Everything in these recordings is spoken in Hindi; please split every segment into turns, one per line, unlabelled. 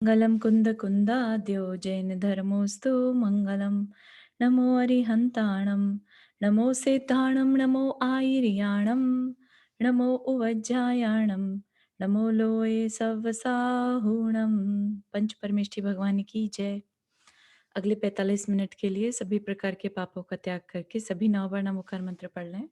मंगलम कुंद कुंदाद्यो जैन धर्मोस्तु मंगलम। नमो अरिहंताणम, नमो सेताणम, नमो आयर्याणम, नमो उवज्जायाणम, नमो लोये सवसाहुणम। पंच परमेष्ठी भगवान की जय। अगले 45 मिनट के लिए सभी प्रकार के पापों का त्याग करके सभी नववर्ण मुखर मंत्र पढ़ लें।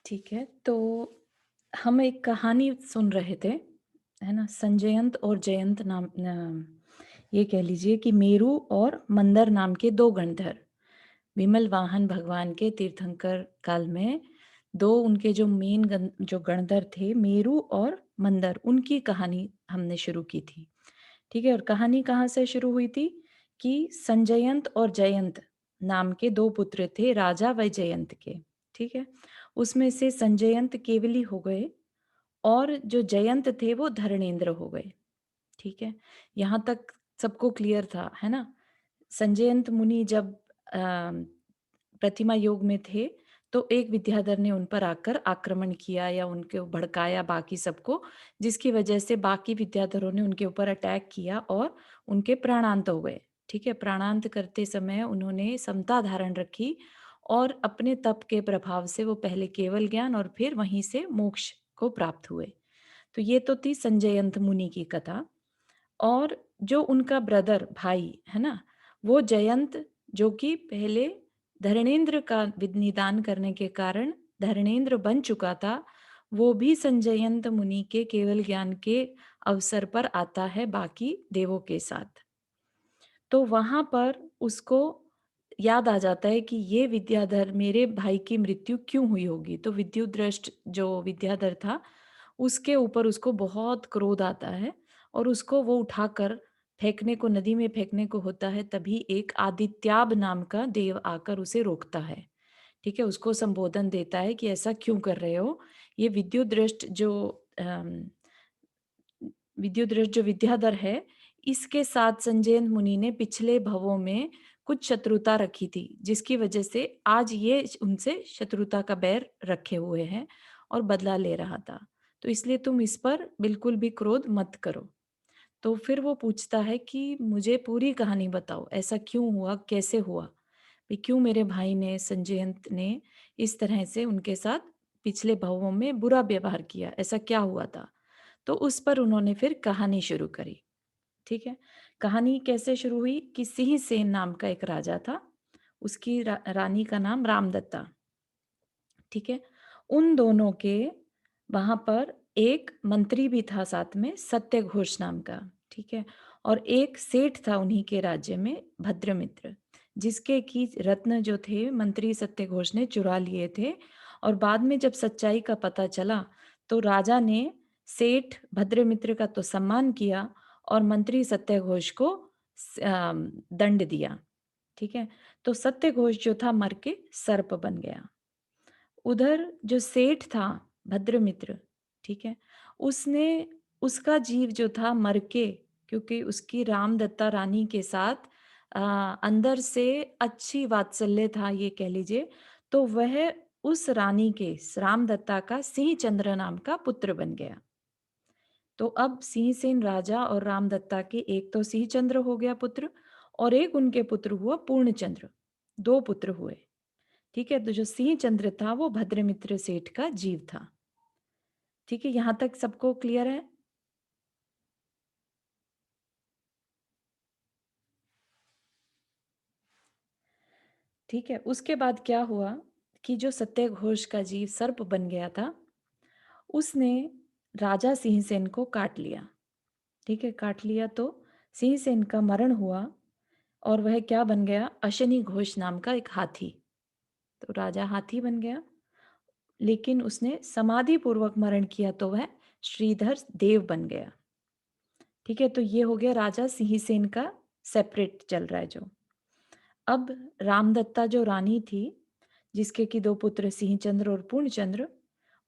ठीक है, तो हम एक कहानी सुन रहे थे, है ना। संजयंत और जयंत नाम ये कह लीजिए कि मेरू और मंदर नाम के दो गणधर विमल वाहन भगवान के तीर्थंकर काल में दो उनके जो मेन जो गणधर थे मेरू और मंदर, उनकी कहानी हमने शुरू की थी। ठीक है, और कहानी कहाँ से शुरू हुई थी कि संजयंत और जयंत नाम के दो पुत्र थे राजा व जयंत के। ठीक है, उसमें से संजयंत केवली हो गए और जो जयंत थे वो धरणेंद्र हो गए। ठीक है, यहाँ तक सबको क्लियर था, है ना। संजयंत मुनि जब प्रतिमा योग में थे तो एक विद्याधर ने उन पर आकर आक्रमण किया या उनके भड़काया बाकी सबको, जिसकी वजह से बाकी विद्याधरों ने उनके ऊपर अटैक किया और उनके प्राणांत हो गए। ठीक है, प्राणांत करते समय उन्होंने समता धारण रखी और अपने तप के प्रभाव से वो पहले केवल ज्ञान और फिर वहीं से मोक्ष को प्राप्त हुए। तो ये तो थी संजयंत मुनि की कथा। और जो उनका ब्रदर भाई है ना, वो जयंत, जो कि पहले धरणेंद्र का निदान करने के कारण धरणेंद्र बन चुका था, वो भी संजयंत मुनि के केवल ज्ञान के अवसर पर आता है बाकी देवों के साथ। तो वहां पर उसको याद आ जाता है कि ये विद्याधर मेरे भाई की मृत्यु क्यों हुई होगी। तो विद्युदृष्ट जो विद्याधर था उसके ऊपर उसको बहुत क्रोध आता है और उसको वो उठाकर फेंकने को, नदी में फेंकने को होता है। तभी एक आदित्याब नाम का देव आकर उसे रोकता है। ठीक है, उसको संबोधन देता है कि ऐसा क्यों कर रहे हो। ये विद्युदृष्ट जो विद्याधर है, इसके साथ संजयन मुनि ने पिछले भवों में कुछ शत्रुता रखी थी, जिसकी वजह से आज ये उनसे शत्रुता का बैर रखे हुए हैं और बदला ले रहा था। तो इसलिए तुम इस पर बिल्कुल भी क्रोध मत करो। तो फिर वो पूछता है कि मुझे पूरी कहानी बताओ, ऐसा क्यों हुआ, कैसे हुआ भी, क्यों मेरे भाई ने, संजयंत ने इस तरह से उनके साथ पिछले भवों में बुरा व्यवहार किया, ऐसा क्या हुआ था। तो उस पर उन्होंने फिर कहानी शुरू करी। ठीक है, कहानी कैसे शुरू हुई कि सिंह सेन नाम का एक राजा था, उसकी रानी का नाम रामदत्ता। ठीक है, उन दोनों के वहां पर एक मंत्री भी था साथ में, सत्यघोष नाम का। ठीक है, और एक सेठ था उन्हीं के राज्य में, भद्रमित्र, जिसके की रत्न जो थे मंत्री सत्यघोष ने चुरा लिए थे। और बाद में जब सच्चाई का पता चला तो राजा ने सेठ भद्रमित्र का तो सम्मान किया और मंत्री सत्यघोष को दंड दिया। ठीक है, तो सत्यघोष जो था मर के सर्प बन गया। उधर जो सेठ था भद्रमित्र, ठीक है, उसने, उसका जीव जो था मर के, क्योंकि उसकी रामदत्ता रानी के साथ अंदर से अच्छी वात्सल्य था ये कह लीजिए, तो वह उस रानी के, रामदत्ता का सिंह चंद्र नाम का पुत्र बन गया। तो अब सिंहसेन राजा और रामदत्ता के एक तो सिंह चंद्र हो गया पुत्र, और एक उनके पुत्र हुआ पूर्णचंद्र। दो पुत्र हुए। ठीक है, तो जो सिंह चंद्र था वो भद्रमित्र सेठ का जीव था। ठीक है, यहां तक सबको क्लियर है। ठीक है, उसके बाद क्या हुआ कि जो सत्यघोष का जीव सर्प बन गया था, उसने राजा सिंहसेन को काट लिया। ठीक है, काट लिया तो सिंहसेन का मरण हुआ और वह क्या बन गया, अशनि घोष नाम का एक हाथी। तो राजा हाथी बन गया, लेकिन उसने समाधि पूर्वक मरण किया तो वह श्रीधर देव बन गया। ठीक है, तो ये हो गया राजा सिंहसेन का सेपरेट चल रहा है जो। अब रामदत्ता जो रानी थी, जिसके कि 2 पुत्र सिंहचंद्र और पूर्णचंद्र,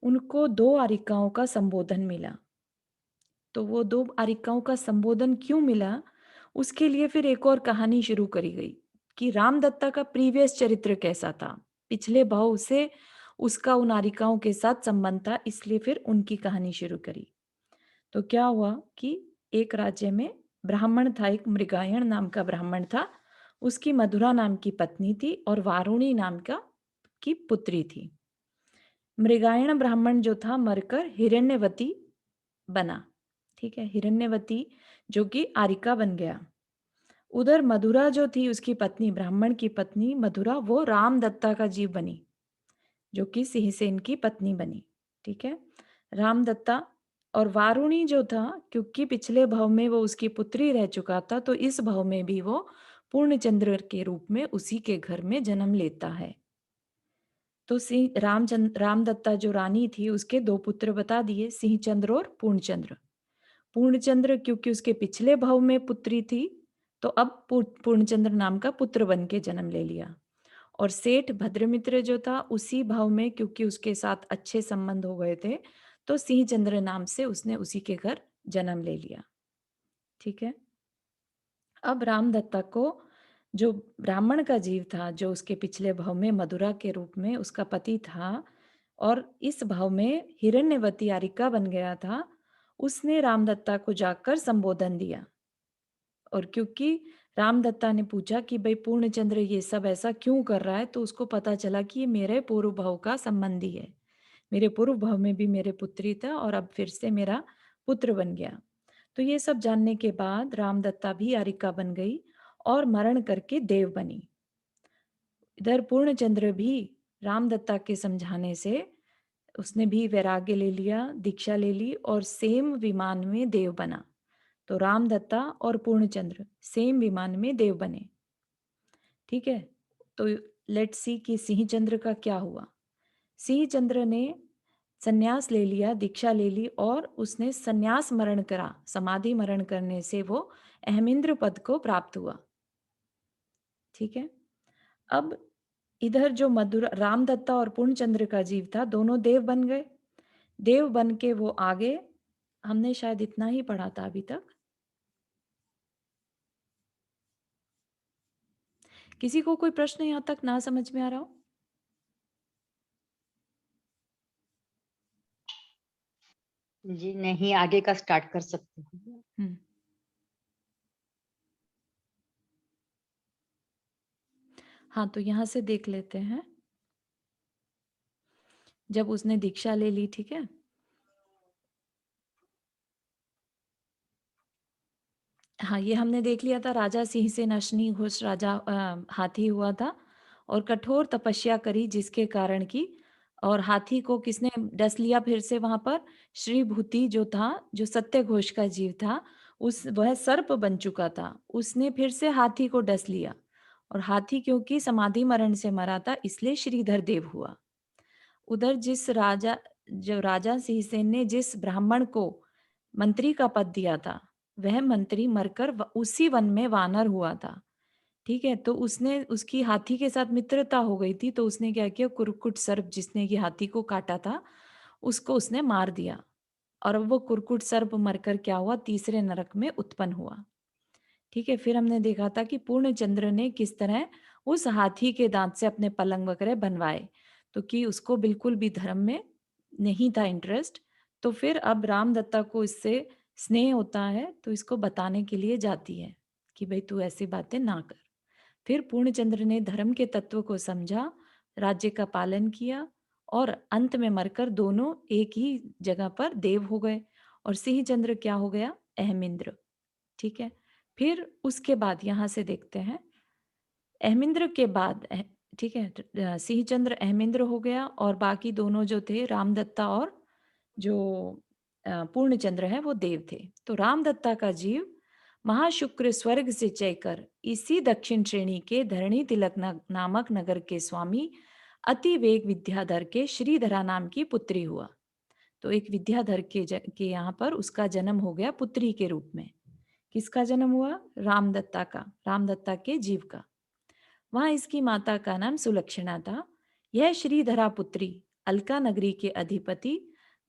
उनको 2 आरिकाओं का संबोधन मिला। तो वो 2 आरिकाओं का संबोधन क्यों मिला, उसके लिए फिर एक और कहानी शुरू करी गई कि रामदत्ता का प्रीवियस चरित्र कैसा था। पिछले भाव से उसका उन आरिकाओं के साथ संबंध था, इसलिए फिर उनकी कहानी शुरू करी। तो क्या हुआ कि एक राज्य में ब्राह्मण था, एक मृगायण नाम का ब्राह्मण था। उसकी मधुरा नाम की पत्नी थी और वारुणी नाम का की पुत्री थी। मृगायण ब्राह्मण जो था मरकर हिरण्यवती बना। ठीक है, हिरण्यवती जो कि आरिका बन गया। उधर मधुरा जो थी उसकी पत्नी, ब्राह्मण की पत्नी मधुरा, वो रामदत्ता का जीव बनी, जो कि सिंहसेन की पत्नी बनी। ठीक है, रामदत्ता। और वारुणी जो था, क्योंकि पिछले भव में वो उसकी पुत्री रह चुका था, तो इस भव में भी वो पूर्णचंद्र के रूप में उसी के घर में जन्म लेता है। तो सिंह रामदत्ता जो रानी थी, उसके 2 पुत्र बता दिए, सिंहचंद्र और पूर्णचंद्र। पूर्णचंद्र क्योंकि उसके पिछले भव में पुत्री थी, तो अब पूर्णचंद्र नाम का पुत्र बन के जन्म ले लिया। और सेठ भद्रमित्र जो था, उसी भव में क्योंकि उसके साथ अच्छे संबंध हो गए थे, तो सिंहचंद्र नाम से उसने उसी के घर जन्म ले लिया। ठीक है। अब रामदत्ता को जो ब्राह्मण का जीव था, जो उसके पिछले भव में मधुरा के रूप में उसका पति था और इस भव में हिरण्यवती आरिका बन गया था, उसने रामदत्ता को जाकर संबोधन दिया। और क्योंकि रामदत्ता ने पूछा कि भाई पूर्णचंद्र ये सब ऐसा क्यों कर रहा है, तो उसको पता चला कि ये मेरे पूर्व भव का संबंधी है। मेरे पूर्व भव में भी मेरे पुत्री था और अब फिर से मेरा पुत्र बन गया। तो ये सब जानने के बाद रामदत्ता भी आरिका बन गई और मरण करके देव बनी। इधर पूर्णचंद्र भी रामदत्ता के समझाने से उसने भी वैराग्य ले लिया, दीक्षा ले ली और सेम विमान में देव बना। तो रामदत्ता और पूर्णचंद्र सेम विमान में देव बने। ठीक है, तो लेट्स सी कि सिंहचंद्र का क्या हुआ। सिंहचंद्र ने संन्यास ले लिया, दीक्षा ले ली और उसने संन्यास मरण करा। समाधि मरण करने से वो अहमिंद्र पद को प्राप्त हुआ। ठीक है, अब इधर जो मधुर रामदत्ता और पूर्णचंद्र का जीव था, दोनों देव बन गए। देव बन के वो आगे, हमने शायद इतना ही पढ़ा था अभी तक। किसी को कोई प्रश्न यहाँ तक ना समझ में आ रहा हो?
जी नहीं, आगे का स्टार्ट कर सकते हैं।
हम्म। हाँ, तो यहाँ से देख लेते हैं। जब उसने दीक्षा ले ली, ठीक है, हाँ, ये हमने देख लिया था। राजा सिंह से अश्नी घोष राजा हाथी हुआ था और कठोर तपस्या करी जिसके कारण की, और हाथी को किसने डस लिया फिर से वहां पर? श्री भूति जो था, जो सत्य घोष का जीव था, उस वह सर्प बन चुका था, उसने फिर से हाथी को डस लिया। और हाथी क्योंकि समाधि मरण से मरा था, इसलिए श्रीधर देव हुआ। उधर जो राजा सिंहसेन ने जिस ब्राह्मण को मंत्री का पद दिया था, वह मंत्री मरकर उसी वन में वानर हुआ था। ठीक है, तो उसने उसकी हाथी के साथ मित्रता हो गई थी, तो उसने क्या किया, कुरकुट सर्प जिसने ये हाथी को काटा था, उसको उसने मार दिया। और अब वो कुरकुट सर्प मरकर क्या हुआ, तीसरे नरक में उत्पन्न हुआ। ठीक है, फिर हमने देखा था कि पूर्णचंद्र ने किस तरह उस हाथी के दांत से अपने पलंग वगैरह बनवाए, तो कि उसको बिल्कुल भी धर्म में नहीं था इंटरेस्ट। तो फिर अब रामदत्ता को इससे स्नेह होता है, तो इसको बताने के लिए जाती है कि भाई तू ऐसी बातें ना कर। फिर पूर्णचंद्र ने धर्म के तत्व को समझा, राज्य का पालन किया और अंत में मरकर दोनों एक ही जगह पर देव हो गए। और सिंहचंद्र क्या हो गया? अहमिंद्र। ठीक है, फिर उसके बाद यहाँ से देखते हैं, अहमिंद्र के बाद ठीक है, सिंहचंद्र अहमिंद्र हो गया और बाकी दोनों जो थे, रामदत्ता और जो पूर्णचंद्र है, वो देव थे। तो रामदत्ता का जीव महाशुक्र स्वर्ग से चयकर इसी दक्षिण श्रेणी के धरणी तिलक नामक नगर के स्वामी अति वेग विद्याधर के श्रीधरा नाम की पुत्री हुआ। तो एक विद्याधर के यहाँ पर उसका जन्म हो गया पुत्री के रूप में। किसका जन्म हुआ? रामदत्ता का, रामदत्ता के जीव का। वहां इसकी माता का नाम सुलक्षणा था। यह श्रीधरा पुत्री अलका नगरी के अधिपति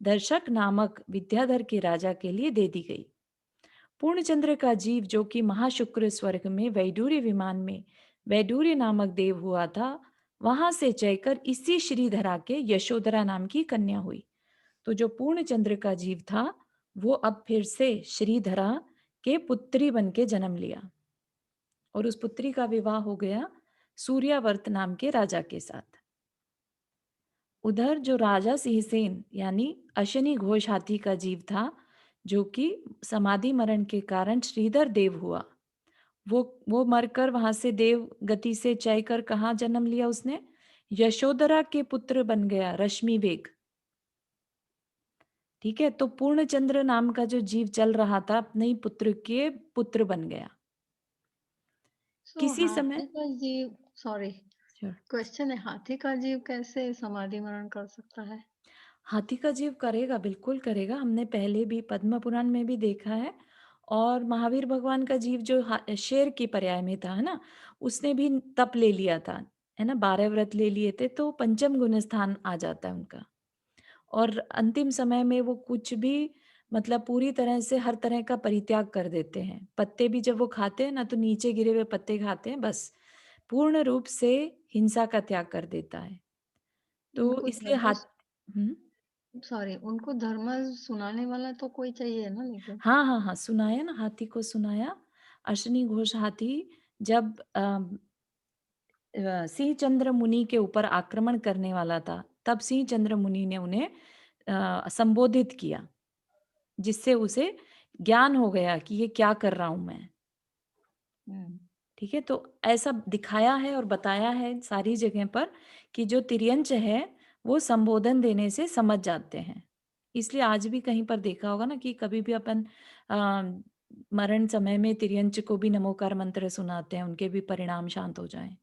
दर्शक नामक विद्याधर के राजा के लिए दे दी गई। पूर्णचंद्र का जीव जो कि महाशुक्र स्वर्ग में वैडूर्य विमान में वैडूर्य नामक देव हुआ था, वहां से जयकर इसी श्रीधरा के यशोधरा नाम की कन्या हुई। तो जो पूर्णचंद्र का जीव था वो अब फिर से श्रीधरा के पुत्री बन के जन्म लिया और उस पुत्री का विवाह हो गया सूर्यावर्त नाम के राजा के साथ। उधर जो राजा सिंहसेन यानी अश्विनी घोष हाथी का जीव था, जो कि समाधि मरण के कारण श्रीधर देव हुआ, वो मरकर वहां से देव गति से चय कर कहाँ जन्म लिया उसने? यशोधरा के पुत्र बन गया रश्मि वेग। ठीक है, तो पूर्णचंद्र नाम का जो जीव चल रहा था अपने ही पुत्र के पुत्र बन गया।
सो
किसी समय
हाथी का जीव, सॉरी,
Sure.
क्वेश्चन है, हाथी का जीव कैसे समाधि मरण कर सकता है?
हाथी का जीव करेगा, बिल्कुल करेगा। हमने पहले भी पद्म पुराण में भी देखा है। और महावीर भगवान का जीव जो शेर की पर्याय में था, है ना, उसने भी तप ले लिया था, है ना, 12 व्रत ले लिए थे, तो पंचम गुण स्थान आ जाता है उनका। और अंतिम समय में वो कुछ भी मतलब पूरी तरह से हर तरह का परित्याग कर देते हैं। पत्ते भी जब वो खाते हैं ना, तो नीचे गिरे हुए पत्ते खाते हैं, बस पूर्ण रूप से हिंसा का त्याग कर देता है। तो
उनको
इसलिए
धर्म,
हुँ।
सॉरी, उनको धर्म सुनाने वाला तो कोई चाहिए ना, लेकिन।
हाँ, हाँ, हाँ, सुनाया ना, हाथी को सुनाया। अश्विनी घोष हाथी जब सिंह चंद्र मुनि के ऊपर आक्रमण करने वाला था, तब सिंह चंद्र मुनि ने उन्हें संबोधित किया, जिससे उसे ज्ञान हो गया कि ये क्या कर रहा हूँ मैं।
हम्म।
ठीक है, तो ऐसा दिखाया है और बताया है सारी जगह पर कि जो तिर्यंच है वो संबोधन देने से समझ जाते हैं। इसलिए आज भी कहीं पर देखा होगा ना कि कभी भी अपन अ, मरण समय में तिर्यंच को भी नमोकार मंत्र सुनाते हैं, उनके भी परिणाम शांत हो जाएं,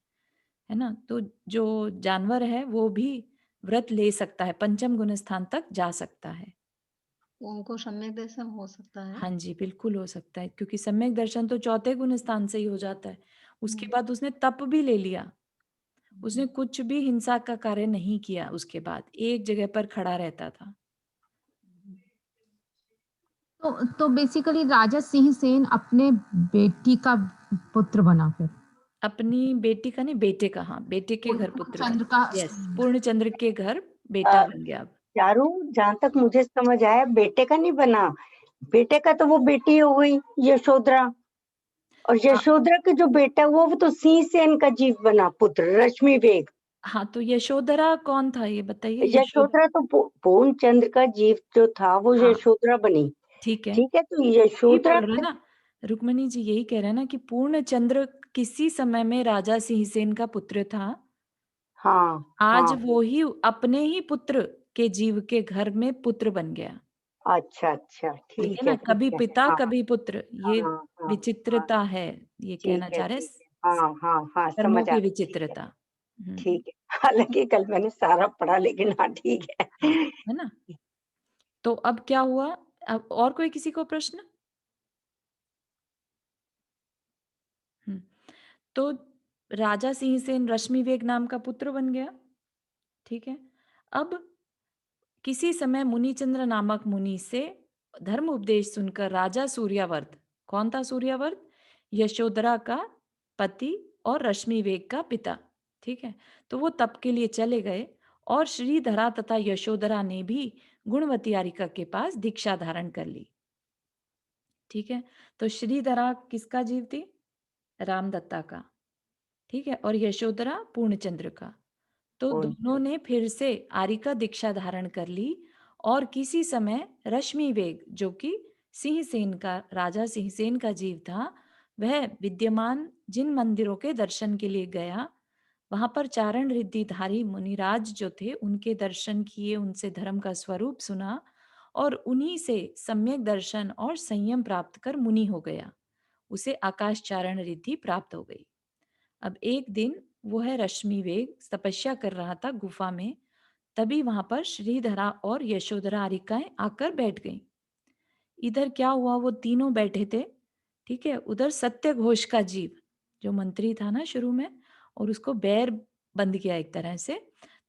है ना। तो जो जानवर है वो भी व्रत ले सकता है, पंचम गुण स्थान तक जा सकता है।
तो उनको सम्यक दर्शन हो सकता है।
हाँ जी, बिल्कुल हो सकता है, क्योंकि सम्यक दर्शन तो चौथे गुण स्थान से ही हो जाता है। उसके
हम्म।
बाद उसने तप भी ले लिया। उसने
हम्म।
कुछ भी हिंसा का कार्य नहीं किया, उसके बाद एक जगह पर खड़ा रहता था।
तो बेसिकली राजा सिंह सेन अपने बेटी का पुत्र बना फिर।
अपनी बेटी का नहीं, बेटे का, हाँ, बेटे के घर पुत्र
चंद्र
बना।
का।
यस, पूर्णचंद्र के घर बेटा
अ,
बन गया अब।
चारू, जहाँ तक मुझे समझ आया, बेटे का नहीं बना। बेटे का तो वो बेटी हो गई यशोधरा, और
हाँ,
यशोधरा का जो बेटा हुआ वो तो सिंह सेन का जीव बना पुत्र रश्मि वेग।
हाँ, तो यशोधरा कौन था ये बताइए?
यशोधरा तो पूर्ण चंद्र का जीव जो था वो
हाँ,
यशोधरा बनी।
ठीक है।
ठीक है, तो
यही
यशोधरा
बोल रहे हैं ना, रुक्मणी जी यही कह रहे हैं ना कि पूर्णचंद्र किसी समय में राजा सिंहसेन का पुत्र था।
हाँ
आज
हाँ,
वो ही अपने ही पुत्र के जीव के घर में पुत्र बन गया।
अच्छा अच्छा,
ठीक है
ठीक
ना,
है ठीक
कभी
है।
पिता
हाँ
कभी पुत्र, ये
हाँ हाँ हाँ,
विचित्रता है, ये कहना
ठीक है
चाह रहे हैं
ठीक है, हाँ हाँ हाँ,
कर्मों
समझ आ
की
गया, ठीक है
विचित्रता।
ठीक है। हालांकि कल मैंने सारा पढ़ा, लेकिन हाँ ठीक
हाँ,
है।
है ना। तो अब क्या हुआ? अब और कोई किसी को प्रश्न? हम्म, तो राजा सिंहसेन रश्मिवेग नाम का पुत्र बन गया। ठीक है, अब किसी समय मुनिचंद्र नामक मुनि से धर्म उपदेश सुनकर राजा सूर्यावर्त, कौन था सूर्यावर्त? यशोधरा का पति और रश्मिवेग का पिता। ठीक है, तो वो तप के लिए चले गए और श्रीधरा तथा यशोधरा ने भी गुणवती आरिका के पास दीक्षा धारण कर ली। ठीक है, तो श्रीधरा किसका जीव थी? रामदत्ता का। ठीक है, और यशोधरा पूर्णचंद्र का। तो
कौन?
दोनों ने फिर से आरिका दीक्षा धारण कर ली और किसी समय रश्मि वेग जो कि सिंहसेन का राजा सिंहसेन का जीव था, वह विद्यमान जिन मंदिरों के दर्शन के लिए गया, वहां पर चारण रिद्धिधारी मुनिराज जो थे उनके दर्शन किए, उनसे धर्म का स्वरूप सुना और उन्हीं से सम्यक दर्शन और संयम प्राप्त कर मुनि हो गया। उसे आकाश चारण रिद्धि प्राप्त हो गई। अब एक दिन वो है रश्मि वेग तपस्या कर रहा था गुफा में, तभी वहां पर श्रीधरा और यशोधरा आरिकाएं आकर बैठ गईं। इधर क्या हुआ, वो तीनों बैठे थे। ठीक है, उधर सत्य घोष का जीव जो मंत्री था ना शुरू में, और उसको बैर बंद किया एक तरह से,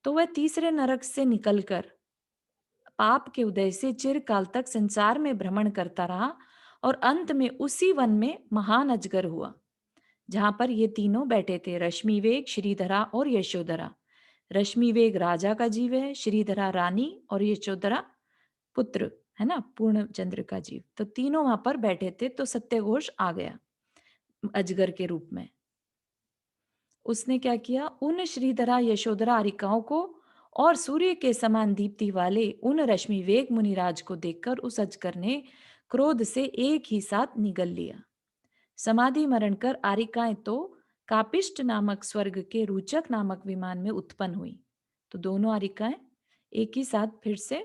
तो वह तीसरे नरक से निकलकर पाप के उदय से चिरकाल तक संसार में भ्रमण करता रहा और अंत में उसी वन में महान अजगर हुआ जहां पर ये तीनों बैठे थे, रश्मिवेग, श्रीधरा और यशोधरा। रश्मिवेग राजा का जीव है, श्रीधरा रानी और यशोधरा पुत्र, है ना, पूर्ण चंद्र का जीव। तो तीनों वहां पर बैठे थे, तो सत्यघोष आ गया अजगर के रूप में। उसने क्या किया, उन श्रीधरा यशोधरा आरिकाओं को और सूर्य के समान दीप्ति वाले उन रश्मि वेग मुनिराज को देखकर उस अजगर ने क्रोध से एक ही साथ निगल लिया। समाधि मरण कर आरिकाएं तो कापिष्ट नामक स्वर्ग के रुचक नामक विमान में उत्पन्न हुई। तो दोनों आरिकाएं एक ही साथ फिर से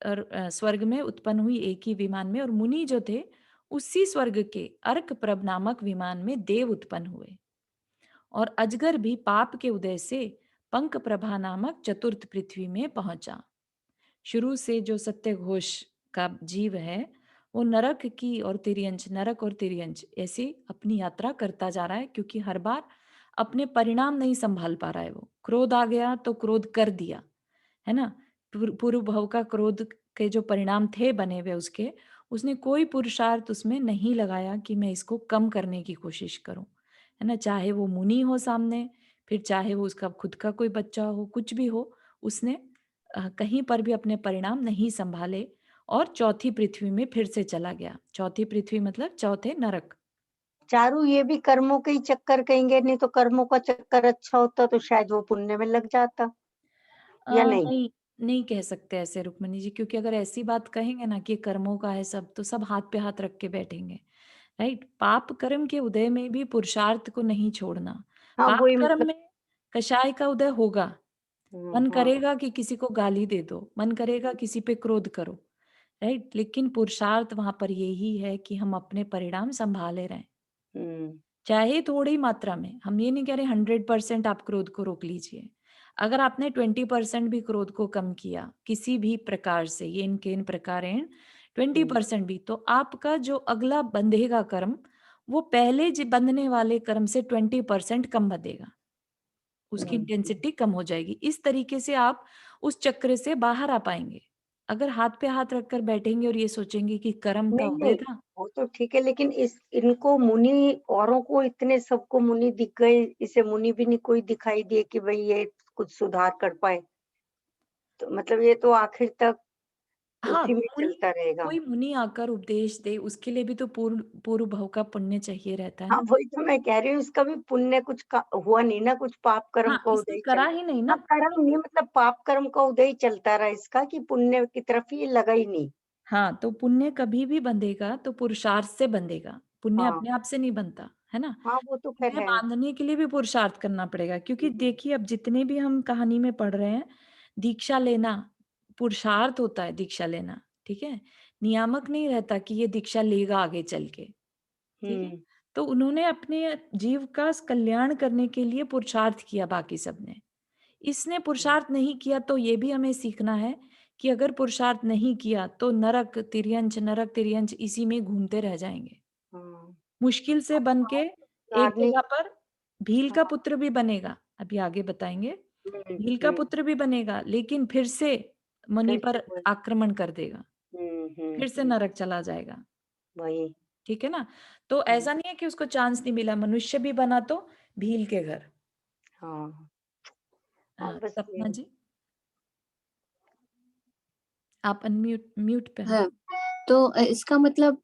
स्वर्ग में उत्पन्न हुई, एक ही विमान में, और मुनि जो थे उसी स्वर्ग के अर्क प्रभ नामक विमान में देव उत्पन्न हुए। और अजगर भी पाप के उदय से पंख प्रभा नामक चतुर्थ पृथ्वी में पहुंचा। शुरू से जो सत्यघोष का जीव है वो नरक की और तिर्यंच, नरक और तिर्यंच ऐसे अपनी यात्रा करता जा रहा है, क्योंकि हर बार अपने परिणाम नहीं संभाल पा रहा है। वो क्रोध आ गया तो क्रोध कर दिया, है ना। पूर्व भव का क्रोध के जो परिणाम थे बने हुए उसके, उसने कोई पुरुषार्थ उसमें नहीं लगाया कि मैं इसको कम करने की कोशिश करूं, है ना। चाहे वो मुनि हो सामने, फिर चाहे वो उसका खुद का कोई बच्चा हो, कुछ भी हो, उसने कहीं पर भी अपने परिणाम नहीं संभाले और चौथी पृथ्वी में फिर से चला गया। चौथी पृथ्वी मतलब चौथे नरक।
चारू ये भी कर्मों के ही चक्कर कहेंगे, नहीं तो कर्मों का चक्कर अच्छा होता तो शायद वो पुण्य में लग जाता, या नहीं?
नहीं, नहीं कह सकते ऐसे रुक्मणी जी, क्योंकि अगर ऐसी बात कहेंगे ना कि कर्मों का है सब, तो सब हाथ पे हाथ रख के बैठेंगे, राइट। पाप कर्म के उदय में भी पुरुषार्थ को नहीं छोड़ना।
हाँ,
पाप
वही
कर्म
मतलब।
में कषाय का उदय होगा, मन
हाँ।
करेगा कि किसी को गाली दे दो, मन करेगा किसी पे क्रोध करो, राइट। लेकिन पुरुषार्थ वहां पर यही है कि हम अपने परिणाम संभाले रहें,
हम्म।
चाहे थोड़ी मात्रा में। हम ये नहीं कह रहे 100% आप क्रोध को रोक लीजिए। अगर आपने 20% भी क्रोध को कम किया किसी भी प्रकार से, ये इनके इन प्रकार 20% भी, तो आपका जो अगला बंधेगा कर्म, वो पहले बंधने वाले कर्म से 20% कम बंधेगा, उसकी इंटेंसिटी कम हो जाएगी। इस तरीके से आप उस चक्र से बाहर आ पाएंगे। अगर हाथ पे हाथ रखकर बैठेंगे और ये सोचेंगे कि कर्म का
नहीं
उदय
नहीं,
था,
वो तो ठीक है, लेकिन इनको मुनि, औरों को इतने सबको मुनि दिख गए, इसे मुनि भी नहीं कोई दिखाई दिए कि भाई ये कुछ सुधार कर पाए। तो मतलब ये तो आखिर तक
हाँ,
उसी में
मुनि,
चलता रहेगा।
कोई मुनि आकर उपदेश दे, उसके लिए भी तो पूर्व पूर्व भव का पुण्य चाहिए रहता है
हाँ,
ना।
वही तो मैं कह रही हूँ, इसका भी पुण्य कुछ का हुआ नहीं ना, कुछ पाप कर्म
हाँ,
का
इसने
उदय चल।
करा ही नहीं
हाँ,
ना।
कर्म नहीं, मतलब पाप कर्म का उदय चलता रहा इसका, कि पुण्य की तरफ ये लगा ही नहीं।
हाँ, तो पुण्य कभी भी बंधेगा तो पुरुषार्थ से बंधेगा, पुण्य
हाँ
अपने आप से नहीं बनता, है ना।
हाँ, वो तो खैर
पुण्य
है।
बांधने के लिए भी पुरुषार्थ करना पड़ेगा, क्योंकि देखिए अब जितने भी हम कहानी में पढ़ रहे हैं, दीक्षा लेना पुरुषार्थ होता है, दीक्षा लेना, ठीक है। नियामक नहीं रहता कि ये दीक्षा लेगा आगे चल के, ठीक है।
हम्म।
तो उन्होंने अपने जीव का कल्याण करने के लिए पुरुषार्थ किया, बाकी सबने। इसने पुरुषार्थ नहीं किया, तो ये भी हमें सीखना है कि अगर पुरुषार्थ नहीं किया तो नरक तिर्यंच इसी में घूमते रह जाएंगे।
हाँ।
मुश्किल से बन के एक
नारनी।
जगह पर भील का
हाँ।
पुत्र भी बनेगा, अभी आगे बताएंगे। भील का
हम्म।
पुत्र भी बनेगा, लेकिन फिर से मुनि
फिर से
पर
वही।
आक्रमण कर देगा, फिर से
हम्म।
नरक चला जाएगा,
वही।
ठीक है ना। तो
हम्म।
ऐसा नहीं है कि उसको चांस नहीं मिला, मनुष्य भी बना तो भील के घर।
हाँ हाँ,
हाँ,
बस
सपना
यही।
जी, आप अनम्यूट म्यूट पे हैं।
है। तो इसका मतलब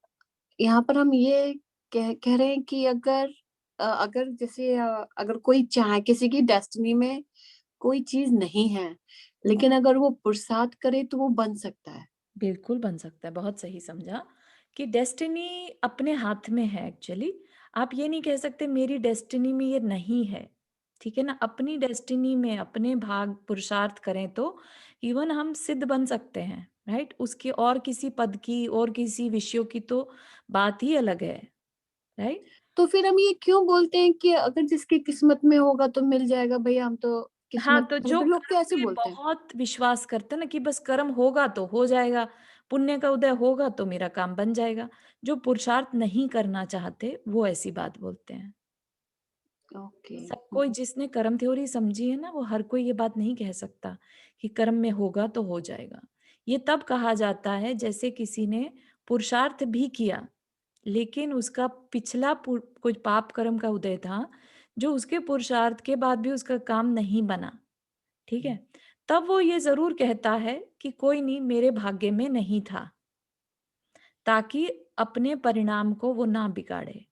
यहाँ पर हम ये कह रहे हैं कि अगर जैसे अगर कोई चाहे, किसी की डेस्टिनी में कोई चीज नहीं है, लेकिन अगर वो पुरुषार्थ करे तो वो बन सकता है।
बिल्कुल बन सकता है, बहुत सही समझा कि डेस्टिनी अपने हाथ में है एक्चुअली। आप ये नहीं कह सकते मेरी डेस्टिनी में ये नहीं है, ठीक है ना। अपनी डेस्टिनी में अपने भाग पुरुषार्थ करें तो इवन हम सिद्ध बन सकते हैं, राइट। उसकी और किसी पद की और किसी विषयों की तो बात ही अलग है, राइट।
तो फिर हम ये क्यों बोलते हैं कि अगर जिसकी किस्मत में होगा तो मिल जाएगा, भैया हम तो
हाँ,
किस्मत,
तो जो
मतलब लोग
कर्म
तो ऐसे
पे
बोलते हैं।
बहुत विश्वास करते हैं ना कि बस कर्म होगा तो हो जाएगा, पुण्य का उदय होगा तो मेरा काम बन जाएगा। जो पुरुषार्थ नहीं करना चाहते वो ऐसी बात बोलते हैं।
ओके।
सब कोई जिसने कर्म थ्योरी समझी है ना, वो हर कोई ये बात नहीं कह सकता कि कर्म में होगा तो हो जाएगा। ये तब कहा जाता है जैसे किसी ने पुरुषार्थ भी किया, लेकिन उसका पिछला कुछ पाप कर्म का उदय था, जो उसके पुरुषार्थ के बाद भी उसका काम नहीं बना। ठीक है, तब वो ये जरूर कहता है कि कोई नहीं, मेरे भाग्य में नहीं था, ताकि अपने परिणाम को वो ना बिगाड़े।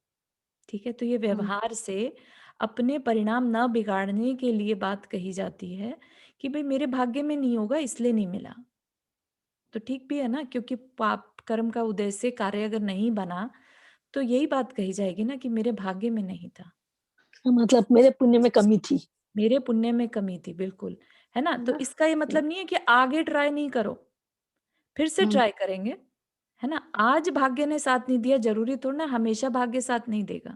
ठीक है, तो ये व्यवहार से अपने परिणाम न बिगाड़ने के लिए बात कही जाती है कि भाई मेरे भाग्य में नहीं होगा इसलिए नहीं मिला। तो ठीक भी है ना, क्योंकि पाप कर्म का उदय से कार्य अगर नहीं बना तो यही बात कही जाएगी ना कि मेरे भाग्य में नहीं था,
मतलब मेरे पुण्य में कमी थी।
मेरे पुण्य में कमी थी, बिल्कुल। है ना, तो
ना?
इसका ये मतलब नहीं है कि आगे ट्राई नहीं करो, फिर से
हम्म,
ट्राई करेंगे। है ना, आज भाग्य ने साथ नहीं दिया, जरूरी थोड़ा ना हमेशा भाग्य साथ नहीं देगा।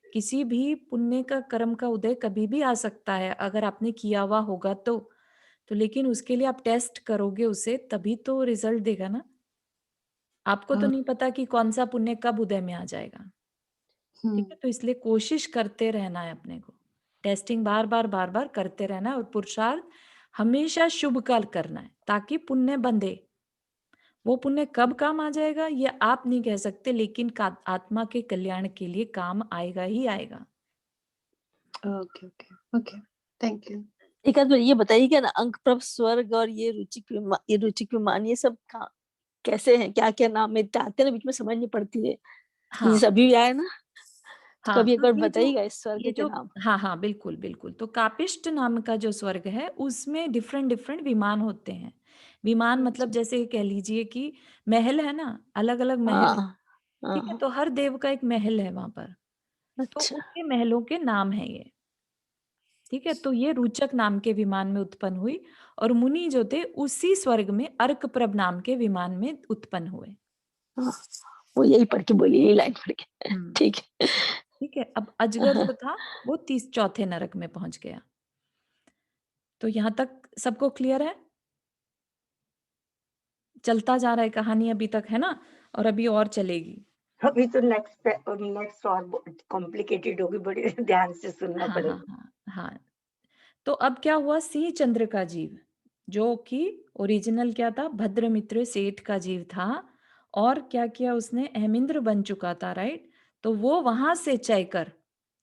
किसी भी पुण्य का कर्म का उदय कभी भी आ सकता है, अगर आपने किया हुआ होगा तो लेकिन उसके लिए आप टेस्ट करोगे उसे, तभी तो रिजल्ट देगा ना। आपको तो
हाँ।
नहीं पता कि कौन सा पुण्य कब उदय में आ जाएगा। ठीक है, तो इसलिए कोशिश करते रहना है अपने को, टेस्टिंग बार बार करते रहना है, और पुरुषार्थ हमेशा शुभ काल करना है ताकि पुण्य बंधे। वो पुण्य कब काम आ जाएगा ये आप नहीं कह सकते, लेकिन आत्मा के कल्याण के लिए काम आएगा ही आएगा।
Okay okay okay, thank you.
एक आध बार ये बताइए क्या ना, अंक प्रभ स्वर्ग और ये रुचिक विमान ये सब कैसे हैं, क्या क्या नाम में आते हैं ना, बीच में समझ नहीं पड़ती है।
हाँ
ये सभी आए ना, तो
हाँ,
कभी एक
तो
बार
ये
बताइएगा इस स्वर्ग
ये
के
जो
नाम।
हाँ हाँ, बिल्कुल बिल्कुल। तो कापिष्ट नाम का जो स्वर्ग है उसमें डिफरेंट डिफरेंट विमान होते हैं। विमान मतलब
अच्छा।
जैसे कह लीजिए कि महल है ना, अलग अलग महल है।
हाँ
ठीक है,
हाँ।
तो हर देव का एक महल है वहां पर, तो
अच्छा।
उसके महलों के नाम है ये। ठीक है, तो ये रुचक नाम के विमान में उत्पन्न हुई, और मुनि जो थे उसी स्वर्ग में अर्कप्रभ नाम के विमान में उत्पन्न हुए।
हाँ, वो यही पढ़ के बोली, यही लाइन पढ़ के।
हम्म
ठीक है।
ठीक है, अब अजगर
हाँ,
जो था वो 34 नरक में पहुंच गया। तो यहां तक सबको क्लियर है? चलता जा रहा है कहानी अभी तक, है ना, और अभी और चलेगी।
अभी तो नेक्स्ट और कॉम्प्लिकेटेड होगी, बड़े ध्यान से सुनना
हाँ हाँ
पड़ेगा।
हाँ हाँ। तो अब क्या हुआ, सिंह चंद्र का जीव, जो कि ओरिजिनल क्या था, भद्रमित्र सेठ का जीव था, और क्या किया उसने, अहमिंद्र बन चुका था, राइट। तो वो वहां से चयकर,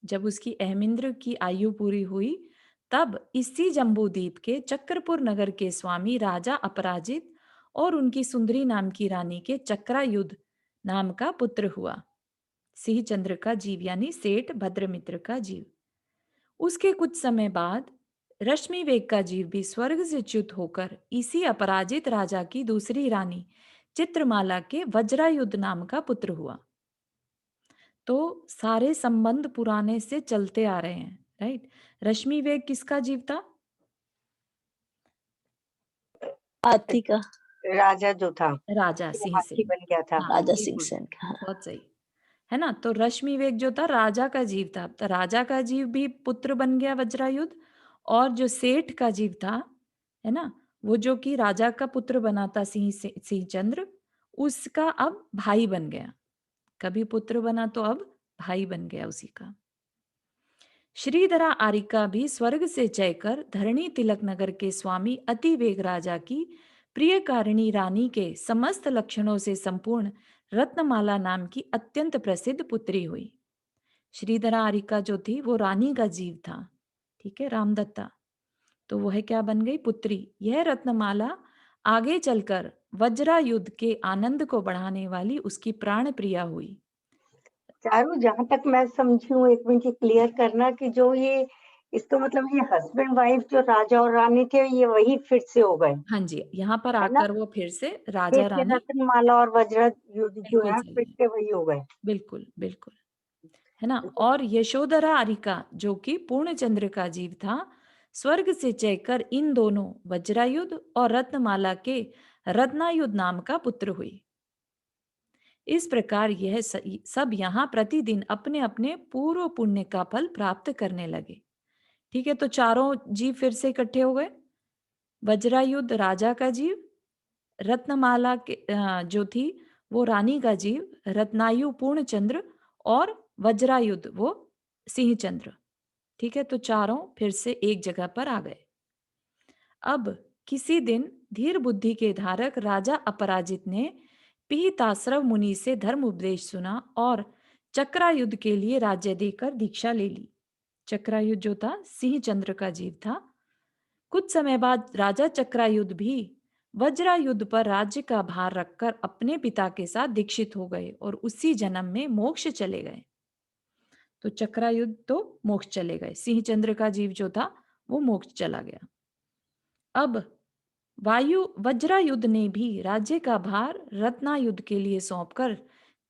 जब उसकी अहमिंद्र की आयु पूरी हुई, तब इसी जम्बूद्वीप के चक्रपुर नगर के स्वामी राजा अपराजित और उनकी सुंदरी नाम की रानी के चक्रायुध नाम का पुत्र हुआ। सिंह चंद्र का जीव यानी सेठ भद्रमित्र का जीव। उसके कुछ समय बाद रश्मि वेग का जीव भी स्वर्ग से च्युत होकर इसी अपराजित राजा की दूसरी रानी चित्रमाला के वज्रायुध नाम का पुत्र हुआ। तो सारे संबंध पुराने से चलते आ रहे हैं, राइट। रश्मि वेग किसका जीव था?
हाथी का।
राजा जो था,
राजा
वो
सिंह
हाथी
सेन।
बन गया था।
हाँ
राजा सिंह
बिल्कुल,
सेन का। हाँ।
बहुत सही। है ना, तो रश्मि वेग जो था राजा का जीव था, तो राजा का जीव भी पुत्र बन गया वज्रायुध, और जो सेठ का जीव था, है ना, वो जो कि राजा का पुत्र बना था सिंह चंद्र, उसका अब भाई बन गया। कभी पुत्र बना तो अब भाई बन गया उसी का। श्रीधरा आरिका भी स्वर्ग से चयकर धरणी तिलक नगर के स्वामी अति वेग राजा की प्रियकारिणी रानी के समस्त लक्षणों से संपूर्ण रत्नमाला नाम की अत्यंत प्रसिद्ध पुत्री हुई। श्रीधरा आरिका जो थी वो रानी का जीव था, ठीक है, रामदत्ता। तो वह क्या बन गई, पुत्री। यह रत्नमाला आगे चलकर वज्रायुद्ध के आनंद को बढ़ाने वाली उसकी प्राण प्रिया हुई।
चारू, जहां तक मैं समझी हूँ, एक मिनट क्लियर करना कि जो ये इसका मतलब ये हस्बैंड वाइफ जो राजा और रानी थे, ये वही फिर से हो गए,
हाँ जी, यहाँ पर
है ना?
आकर वो फिर से
फिर
राजा
से
रानी।
रत्नमाला और वज्र युद्ध जो
बिल्कुल
है
सही
फिर
है,
से वही हो गए।
बिल्कुल बिल्कुल। है ना, और यशोधरा आरिका जो कि पूर्णचंद्र का जीव था, स्वर्ग से चयकर इन दोनों वज्रायुध और रत्नमाला के रत्नायुध नाम का पुत्र हुई। इस प्रकार यह सब यहाँ प्रतिदिन अपने अपने पूर्व पुण्य का फल प्राप्त करने लगे। ठीक है, तो चारों जीव फिर से इकट्ठे हो गए। वज्रायुध राजा का जीव, रत्नमाला के जो थी वो रानी का जीव, रत्नायु पूर्णचंद्र, और वज्रायुध वो सिंहचंद्र। ठीक है, तो चारों फिर से एक जगह पर आ गए। अब किसी दिन धीर बुद्धि के धारक राजा अपराजित ने पीताश्रव मुनि से धर्म उपदेश सुना और चक्रायुद्ध के लिए राज्य देकर दीक्षा ले ली। चक्रायुद्ध जो था सिंह चंद्र का जीव था। कुछ समय बाद राजा चक्रायुद्ध भी वज्रायुद्ध पर राज्य का भार रखकर अपने पिता के साथ दीक्षित हो गए और उसी जन्म में मोक्ष चले गए। तो चक्रायुद्ध तो मोक्ष चले गए, सिंह चंद्र का जीव जो था वो मोक्ष चला गया। अब वज्रायुद्ध ने भी राज्य का भार रत्नायुद्ध के लिए सौंपकर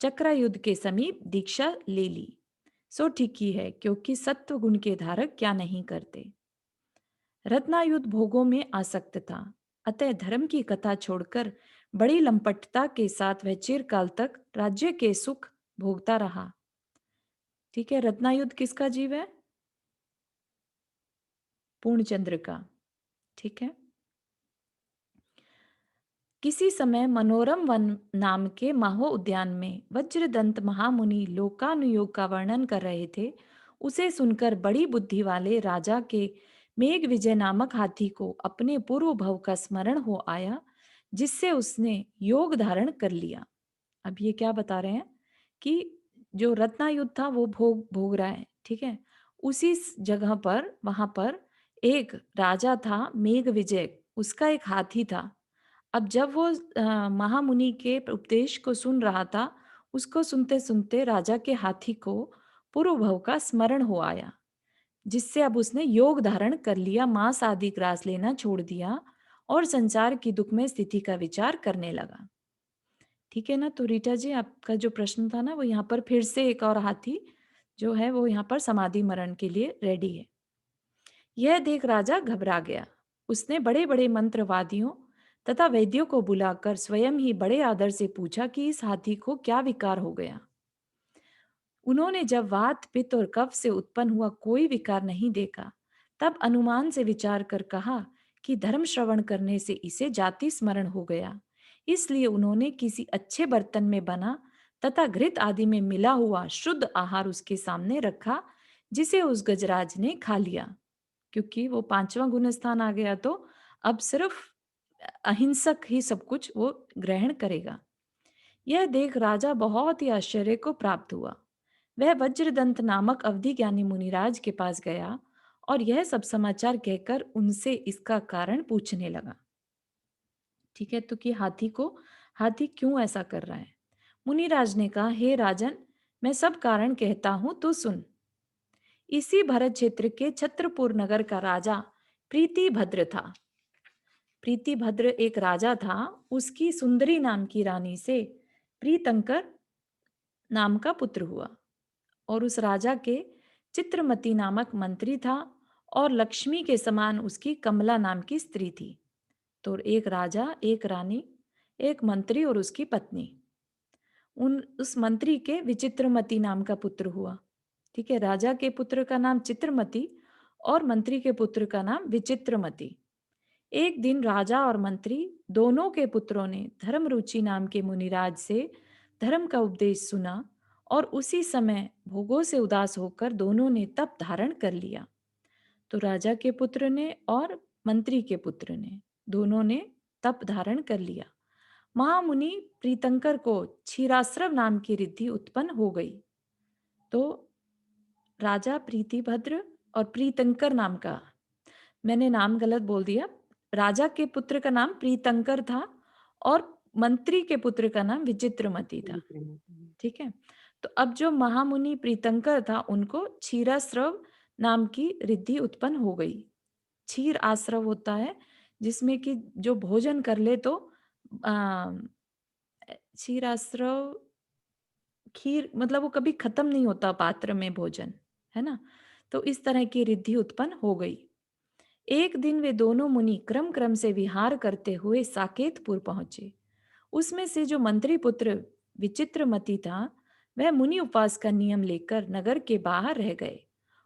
चक्रायुद्ध के समीप दीक्षा ले ली। सो ठीक ही है, क्योंकि सत्व गुण के धारक क्या नहीं करते। रत्नायुद्ध भोगों में आसक्त था, अतः धर्म की कथा छोड़कर बड़ी लंपटता के साथ वह चिरकाल तक राज्य के सुख भोगता रहा। ठीक है, रत्नायुद्ध किसका जीव है? पूर्णचंद्र का। ठीक है। किसी समय मनोरम वन नाम के महो उद्यान में वज्रदंत महामुनि लोकानुयोग का वर्णन कर रहे थे। उसे सुनकर बड़ी बुद्धि वाले राजा के मेघ विजय नामक हाथी को अपने पूर्व भव का स्मरण हो आया, जिससे उसने योग धारण कर लिया। अब ये क्या बता रहे हैं कि जो रत्नायुद्ध था वो भोग रहा है। ठीक है, उसी जगह पर वहां पर एक राजा था मेघ विजय, उसका एक हाथी था। अब जब वो महामुनि के उपदेश को सुन रहा था, उसको सुनते सुनते राजा के हाथी को पूर्व भव का स्मरण हो आया, जिससे अब उसने योग धारण कर लिया, मांस आदि ग्रास लेना छोड़ दिया और संसार की दुखमय स्थिति का विचार करने लगा। ठीक है ना। तो रीटा जी, आपका जो प्रश्न था ना, वो यहाँ पर फिर से एक और हाथी जो है वो यहाँ पर समाधि मरण के लिए रेडी है। यह देख राजा घबरा गया। उसने बड़े बड़े मंत्रवादियों तथा वैद्यों को बुलाकर स्वयं ही बड़े आदर से पूछा कि इस हाथी को क्या विकार हो गया। उन्होंने जब वात पित्त और कफ से उत्पन्न हुआ कोई विकार नहीं देखा, तब अनुमान से विचार कर कहा कि धर्म श्रवण करने से इसे जाति स्मरण हो गया। इसलिए उन्होंने किसी अच्छे बर्तन में बना तथा घृत आदि में मिला हुआ शुद्ध आहार उसके सामने रखा, जिसे उस गजराज ने खा लिया। क्योंकि वो पांचवा गुण स्थान आ गया, तो अब सिर्फ अहिंसक ही सब कुछ वो ग्रहण करेगा। यह देख राजा बहुत ही आश्चर्य को प्राप्त हुआ। वह वज्रदंत नामक अवधि ज्ञानी मुनिराज के पास गया और यह सब समाचार कहकर उनसे इसका कारण पूछने लगा। ठीक है, तो कि हाथी क्यों ऐसा कर रहा है। मुनिराज ने कहा, हे राजन, मैं सब कारण कहता हूं, तो सुन। इसी भरत क्षेत्र के छत्रपुर नगर का राजा प्रीतिभद्र था। प्रीतिभद्र एक राजा था। उसकी सुंदरी नाम की रानी से प्रीतंकर नाम का पुत्र हुआ और उस राजा के चित्रमती नामक मंत्री था और लक्ष्मी के समान उसकी कमला नाम की स्त्री थी। तो एक राजा, एक रानी, एक मंत्री और उसकी पत्नी। उस मंत्री के विचित्रमती नाम का पुत्र हुआ। ठीक है, राजा के पुत्र का नाम चित्रमती और मंत्री के पुत्र का नाम विचित्रमती। एक दिन राजा और मंत्री दोनों के पुत्रों ने धर्मरुचि नाम के मुनिराज से धर्म का उपदेश सुना और उसी समय भोगों से उदास होकर दोनों ने तप धारण कर लिया। तो राजा के पुत्र ने और मंत्री के पुत्र ने दोनों ने तप धारण कर लिया। महामुनि प्रीतंकर को क्षीराश्रव नाम की रिद्धि उत्पन्न हो गई। तो राजा प्रीतिभद्र और प्रीतंकर नाम का, मैंने नाम गलत बोल दिया। राजा के पुत्र का नाम प्रीतंकर था और मंत्री के पुत्र का नाम विचित्रमती था। ठीक है, तो अब जो महामुनि प्रीतंकर था, उनको क्षीराश्रव नाम की रिद्धि उत्पन्न हो गई। क्षीर आश्रव होता है जिसमें कि जो भोजन कर ले तो क्षीर आश्रव, खीर मतलब वो कभी खत्म नहीं होता पात्र में भोजन, है ना। तो इस तरह की रिद्धि उत्पन्न हो गई। एक दिन वे दोनों मुनि क्रम क्रम से विहार करते हुए साकेतपुर पहुंचे। उसमें से जो मंत्री पुत्र विचित्रमती था, वह मुनि उपास का नियम लेकर नगर के बाहर रह गए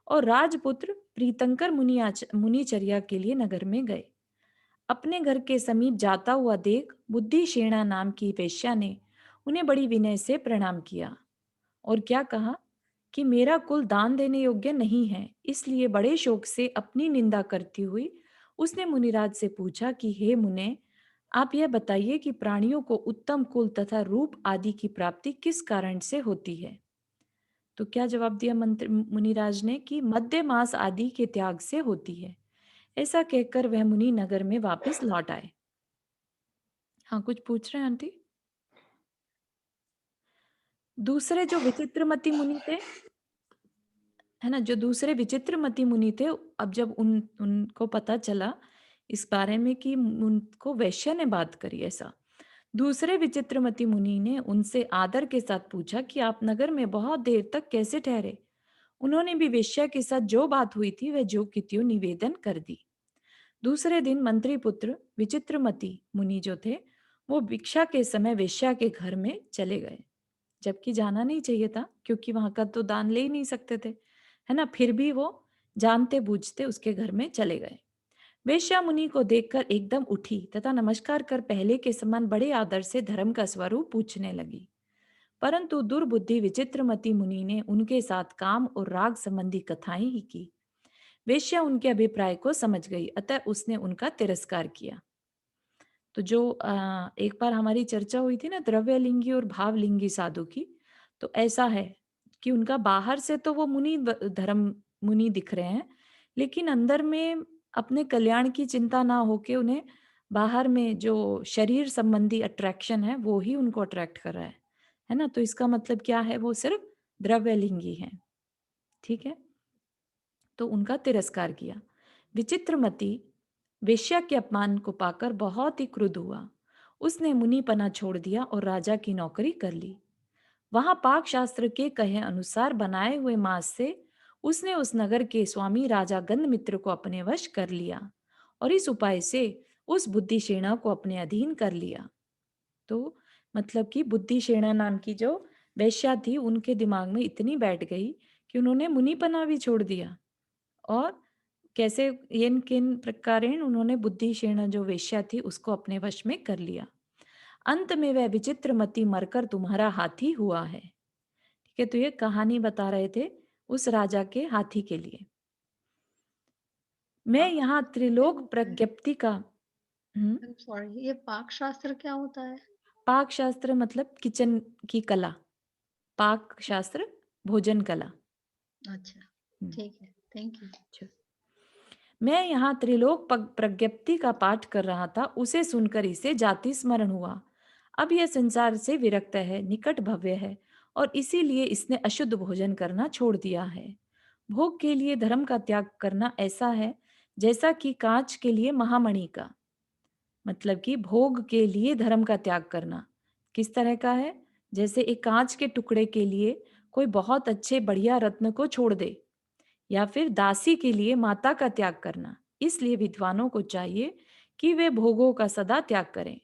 और राजपुत्र प्रीतंकर मुनिचर्या के लिए नगर में गए। अपने घर के समीप जाता हुआ देख बुद्धिशेना नाम की वेश्या ने उन्हें बड़ी विनय से प्रणाम किया और क्या कहा कि मेरा कुल दान देने योग्य नहीं है। इसलिए बड़े शोक से अपनी निंदा करती हुई उसने मुनिराज से पूछा कि हे मुने, आप यह बताइए कि प्राणियों को उत्तम कुल तथा रूप आदि की प्राप्ति किस कारण से होती है। तो क्या जवाब दिया मंत्र मुनिराज ने कि मध्य मास आदि के त्याग से होती है। ऐसा कहकर वह मुनि नगर में वापस लौट आए। हाँ, कुछ पूछ रहे हैं आंटी? दूसरे जो विचित्रमति मुनि थे, है ना, जो दूसरे विचित्रमति मुनि थे, अब जब उनको पता चला इस बारे में कि उनको वैश्य ने बात करी, ऐसा दूसरे विचित्रमति मुनि ने उनसे आदर के साथ पूछा कि आप नगर में बहुत देर तक कैसे ठहरे। उन्होंने भी वेश्या के साथ जो बात हुई थी वह जो की त्यों निवेदन कर दी। दूसरे दिन मंत्री पुत्र विचित्रमति मुनि जो थे, वो भिक्षा के समय वेश्या के घर में चले गए, जबकि जाना नहीं चाहिए था क्योंकि वहां का तो दान ले ही नहीं सकते थे, है ना। फिर भी वो जानते बूझते उसके घर में चले गए। वेश्या मुनि को देखकर एकदम उठी तथा नमस्कार कर पहले के समान बड़े आदर से धर्म का स्वरूप पूछने लगी। परंतु दुर्बुद्धि विचित्रमति मुनि ने उनके साथ काम और राग संबंधी कथाएं ही की। वेश्या उनके अभिप्राय को समझ गई, अतः उसने उनका तिरस्कार किया। तो जो एक बार हमारी चर्चा हुई थी ना द्रव्यलिंगी और भावलिंगी साधु की, तो ऐसा है कि उनका बाहर से तो वो धर्म मुनि दिख रहे हैं, लेकिन अंदर में अपने कल्याण की चिंता ना होके उन्हें बाहर में जो शरीर संबंधी अट्रैक्शन है वो ही उनको अट्रैक्ट कर रहा है ना। तो इसका मतलब क्या है, वो सिर्फ द्रव्यलिंगी है। ठीक है, तो उनका तिरस्कार किया। विचित्रमती वेश्या के अपमान को पाकर बहुत ही क्रुद्ध हुआ। उसने मुनिपना छोड़ दिया और राजा की नौकरी कर ली। वहां पाक शास्त्र के कहे अनुसार बनाए हुए मांस से उसने उस नगर के स्वामी राजा गंधमित्र को अपने वश कर लिया और इस उपाय से उस बुद्धिशेना को अपने अधीन कर लिया। तो मतलब कि बुद्धिशेना नाम की जो वेश्या थी उनके दिमाग में इतनी बैठ गई कि उन्होंने मुनिपना भी छोड़ दिया। और कैसे, येन किन प्रकारेण उन्होंने बुद्धिशेना जो वेश्या थी उसको अपने वश में कर लिया। अंत में वह विचित्रमती मरकर तुम्हारा हाथी हुआ है। ठीक है, तो ये कहानी बता रहे थे उस राजा के हाथी के लिए। मैं यहाँ त्रिलोक प्रज्ञप्ति का
सॉरी, ये पाक शास्त्र क्या होता है?
पाक शास्त्र मतलब किचन की कला, पाक शास्त्र भोजन कला।
अच्छा,
हम्म।
ठीक है, थैंक यू।
अच्छा। मैं यहाँ त्रिलोक प्रज्ञप्ति का पाठ कर रहा था, उसे सुनकर इसे जाति स्मरण हुआ। अब यह संसार से विरक्त है, निकट भव्य है और इसीलिए इसने अशुद्ध भोजन करना छोड़ दिया है। भोग के लिए धर्म का त्याग करना ऐसा है जैसा कि कांच के लिए महामणि का, मतलब कि भोग के लिए धर्म का त्याग करना किस तरह का है, जैसे एक कांच के टुकड़े के लिए कोई बहुत अच्छे बढ़िया रत्न को छोड़ दे, या फिर दासी के लिए माता का त्याग करना। इसलिए विद्वानों को चाहिए कि वे भोगों का सदा त्याग करें।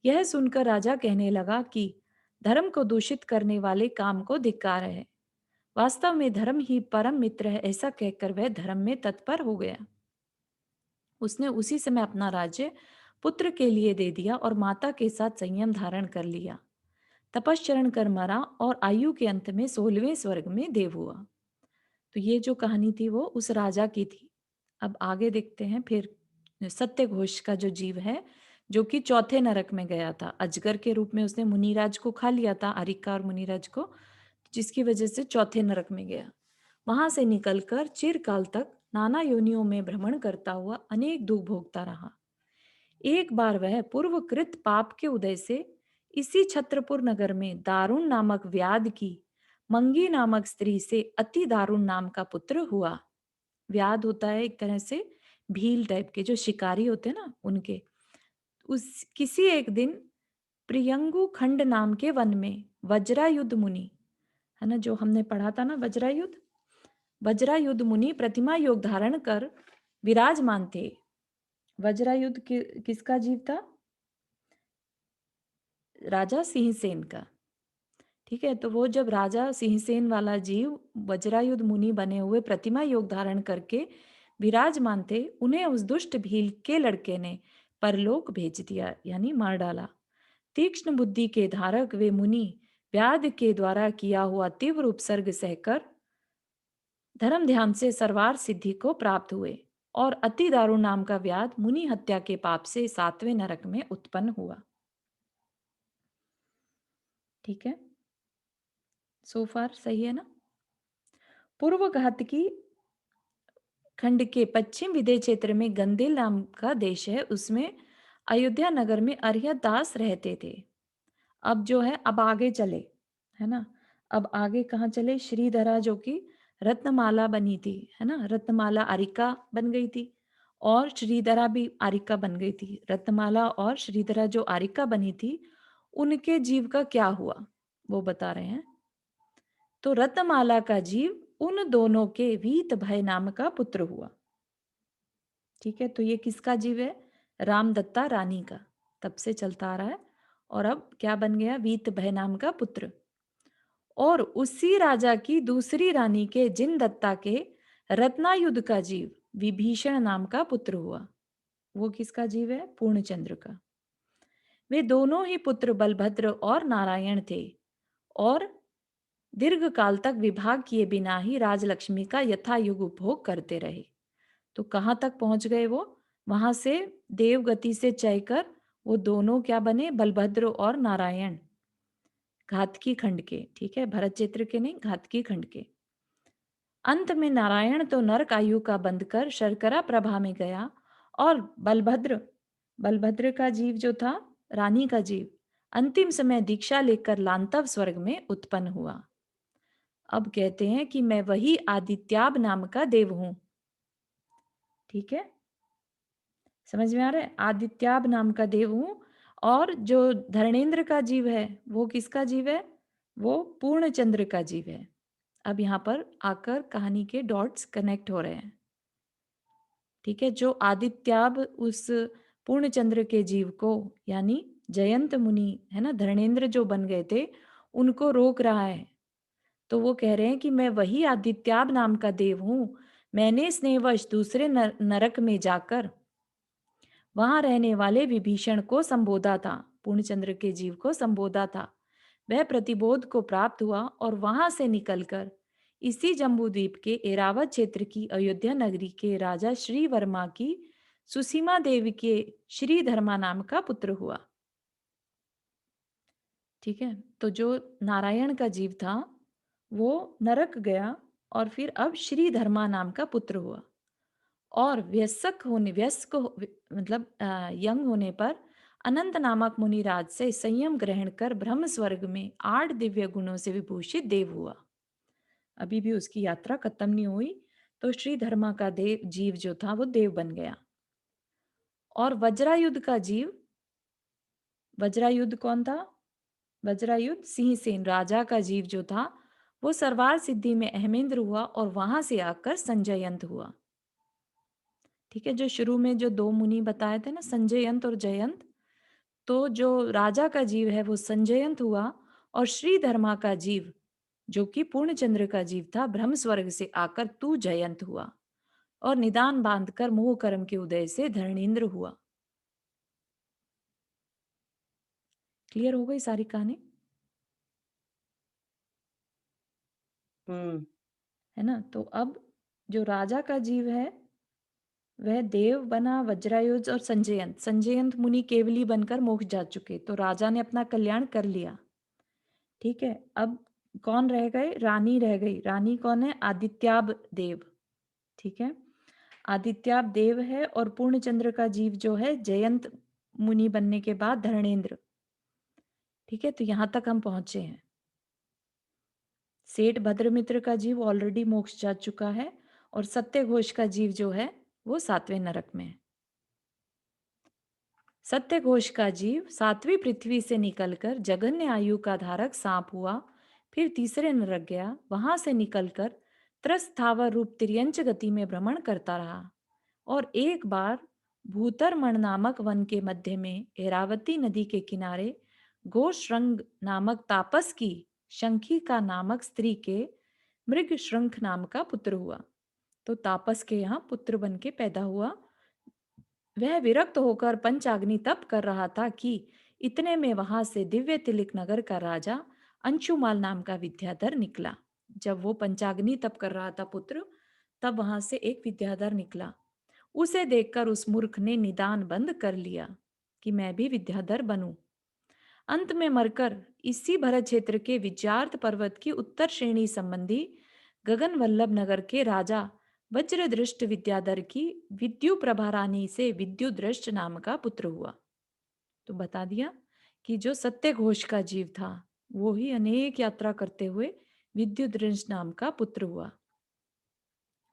यह सुनकर राजा कहने लगा कि धर्म को दूषित करने वाले काम को धिक्कार है। वास्तव में धर्म ही परम मित्र है, ऐसा कहकर वह धर्म में तत्पर हो गया। उसने उसी समय अपना राज्य पुत्र के लिए दे दिया और माता के साथ संयम धारण कर लिया। तपश्चरण कर मरा और आयु के अंत में 16वें स्वर्ग में देव हुआ। तो ये जो कहानी थी वो उस राजा की थी। अब आगे देखते हैं फिर सत्यघोष का जो जीव है, जो कि चौथे नरक में गया था। अजगर के रूप में उसने मुनिराज को खा लिया था, अरिका और मुनिराज को, जिसकी वजह से चौथे नरक में गया। वहां से निकलकर चिरकाल तक नाना योनियों में भ्रमण करता हुआ अनेक दुख भोगता रहा। एक बार वह पूर्वकृत पाप के उदय से इसी छत्रपुर नगर में दारुण नामक व्याध की मंगी नामक स्त्री से अति दारुण नाम का पुत्र हुआ। व्याध होता है एक तरह से भील टाइप के, जो शिकारी होते हैं ना उनके। उस किसी एक दिन प्रियंगु खंड नाम के वन में वज्रायुध मुनि, है ना, जो हमने पढ़ा था ना वज्रायुध, वज्रायुध मुनि प्रतिमा योग धारण कर विराजमान थे। वज्रायुध किसका जीव था? राजा सिंहसेन का। ठीक है, तो वो जब राजा सिंहसेन वाला जीव वज्रायुध मुनि बने हुए प्रतिमा योग धारण करके विराजमान थे, उन्हें उस दुष्ट भील के लड़के ने परलोक भेज दिया, यानी मार डाला। तीक्ष्ण बुद्धि के धारक वे मुनि व्याध के द्वारा किया हुआ तीव्र उपसर्ग सहकर धर्म ध्यान से सर्वार सिद्धि को प्राप्त हुए और अति दारुण नाम का व्याध मुनि हत्या के पाप से 7वें नरक में उत्पन्न हुआ। ठीक है, सो फार सही है ना। पूर्व घातकी खंड के पश्चिम विदय क्षेत्र में गंदेल नाम का देश है, उसमें अयोध्या नगर में अरिहत दास रहते थे। अब जो है, अब आगे चले, है ना। अब आगे कहाँ चले, श्रीधरा जो कि रत्नमाला बनी थी, है ना, रत्नमाला आरिका बन गई थी और श्रीधरा भी आरिका बन गई थी। रत्नमाला और श्रीधरा जो आरिका बनी थी, उनके जीव का क्या हुआ वो बता रहे हैं। तो रत्नमाला का जीव उन दोनों के वीत भय नाम का पुत्र हुआ। ठीक है, तो ये किसका जीव है, रामदत्ता रानी का, तब से चलता आ रहा है। और अब क्या बन गया, वीत भय नाम का पुत्र। और उसी राजा की दूसरी रानी के जिन दत्ता के रत्नायुध का जीव विभीषण नाम का पुत्र हुआ। वो किसका जीव है, पूर्णचंद्र का। वे दोनों ही पुत्र बलभद्र और नारायण थे और दीर्घ काल तक विभाग किए बिना ही राजलक्ष्मी का यथायुग उपभोग करते रहे। तो कहाँ तक पहुंच गए वो, वहां से देवगति से चय कर वो दोनों क्या बने, बलभद्र और नारायण, घातकी खंड के। ठीक है, भरत चित्र के नहीं, घातकी खंड के। अंत में नारायण तो नरक आयु का बंध कर शर्करा प्रभा में गया और बलभद्र, बलभद्र का जीव जो था, रानी का जीव, अंतिम समय दीक्षा लेकर लांतव स्वर्ग में उत्पन्न हुआ। अब कहते हैं कि मैं वही आदित्याब नाम का देव हूं। ठीक है, समझ में आ रहा है, आदित्याब नाम का देव हूं। और जो धर्णेंद्र का जीव है वो किसका जीव है, वो पूर्णचंद्र का जीव है। अब यहाँ पर आकर कहानी के डॉट्स कनेक्ट हो रहे हैं। ठीक है, जो आदित्याब उस पूर्णचंद्र के जीव को, यानी जयंत मुनि है ना, धर्णेंद्र जो बन गए थे, उनको रोक रहा है। तो वो कह रहे हैं कि मैं वही आदित्याब नाम का देव हूं। मैंने स्नेहवश दूसरे नरक में जाकर वहां रहने वाले विभीषण को संबोधा था, पूर्णचंद्र के जीव को संबोधा था। वह प्रतिबोध को प्राप्त हुआ और वहां से निकलकर इसी जम्बूद्वीप के एरावत क्षेत्र की अयोध्या नगरी के राजा श्री वर्मा की सुसीमा देवी के श्रीधर्मा नाम का पुत्र हुआ। ठीक है, तो जो नारायण का जीव था वो नरक गया और फिर अब श्रीधर्मा नाम का पुत्र हुआ। और मतलब यंग होने पर अनंत नामक मुनिराज से संयम ग्रहण कर ब्रह्म स्वर्ग में 8 दिव्य गुणों से विभूषित देव हुआ। अभी भी उसकी यात्रा खत्म नहीं हुई, तो श्री धर्मा का देव जीव जो था वो देव बन गया। और वज्रायुध का जीव, वज्रायुध कौन था, वज्रायुध सिंहसेन राजा का जीव जो था वो सरवार सिद्धि में अहमेंद्र हुआ और वहां से आकर संजयंत हुआ। ठीक है, जो शुरू में जो 2 मुनि बताए थे ना, संजयंत और जयंत, तो जो राजा का जीव है वो संजयंत हुआ और श्रीधर्मा का जीव जो कि पूर्णचंद्र का जीव था, ब्रह्म स्वर्ग से आकर तू जयंत हुआ और निदान बांधकर मोह कर्म के उदय से धरणेंद्र हुआ। क्लियर हो गई सारी कहानी, है ना। तो अब जो राजा का जीव है वह देव बना, वज्रायुध और संजयंत, संजयंत मुनि केवली बनकर मोक्ष जा चुके, तो राजा ने अपना कल्याण कर लिया। ठीक है, अब कौन रह गए, रानी रह गई। रानी कौन है, आदित्याब देव। ठीक है, आदित्याब देव है और पूर्णचंद्र का जीव जो है जयंत मुनि बनने के बाद धर्णेंद्र। ठीक है, तो यहां तक हम पहुंचे हैं। सेठ भद्रमित्र का जीव ऑलरेडी मोक्ष जा चुका है और सत्य घोष का जीव जो है वो 7वें नरक में है। सत्य घोष का जीव 7वीं पृथ्वी से निकलकर जघन्य आयु का धारक सांप हुआ, फिर तीसरे नरक गया, वहां से निकलकर त्रस्थावर रूप तिर्यंच गति में भ्रमण करता रहा और एक बार भूतरमण नामक वन के मध्य में एरावती नदी के किनारे गोश्रंग नामक तापस की शंखिका नामक स्त्री के मृग श्रंख नाम का पुत्र हुआ। तो तापस के यहाँ पुत्र बन के पैदा हुआ। वह विरक्त होकर पंचाग्नि तप कर रहा था कि इतने में वहां से दिव्य तिलिक नगर का राजा अंशुमाल नाम का विद्याधर निकला। जब वो पंचाग्नि तप कर रहा था पुत्र, तब वहां से एक विद्याधर निकला। उसे देखकर उस मूर्ख ने निदान बंद कर लिया कि मैं भी विद्याधर बनूं। अंत में मरकर इसी भरत क्षेत्र के विद्यार्थ पर्वत की उत्तर श्रेणी संबंधी गगन वल्लभ नगर के राजा वज्रदृष्ट विद्याधर की विद्यु प्रभा रानी से विद्युदृष्ट नाम का पुत्र हुआ। तो बता दिया कि जो सत्य घोष का जीव था वो ही अनेक यात्रा करते हुए विद्युदृष्ट नाम का पुत्र हुआ।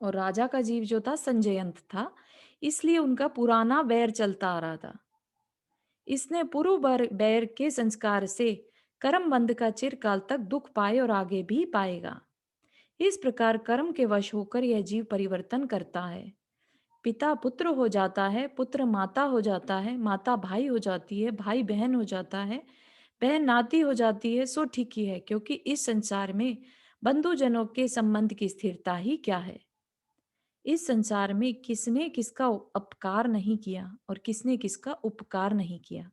और राजा का जीव जो था संजयंत था, इसलिए उनका पुराना बैर चलता आ रहा था। इसने पूर्व बैर के संस्कार से कर्म बंध का चिरकाल तक दुख पाए और आगे भी पाएगा। इस प्रकार कर्म के वश होकर यह जीव परिवर्तन करता है। पिता पुत्र हो जाता है, पुत्र माता हो जाता है, माता भाई हो जाती है, भाई बहन हो जाता है, बहन नाती हो जाती है। सो ठीक ही है, क्योंकि इस संसार में बंधुजनों के संबंध की स्थिरता ही क्या है। इस संसार में किसने किसका अपकार नहीं किया और किसने किसका उपकार नहीं किया।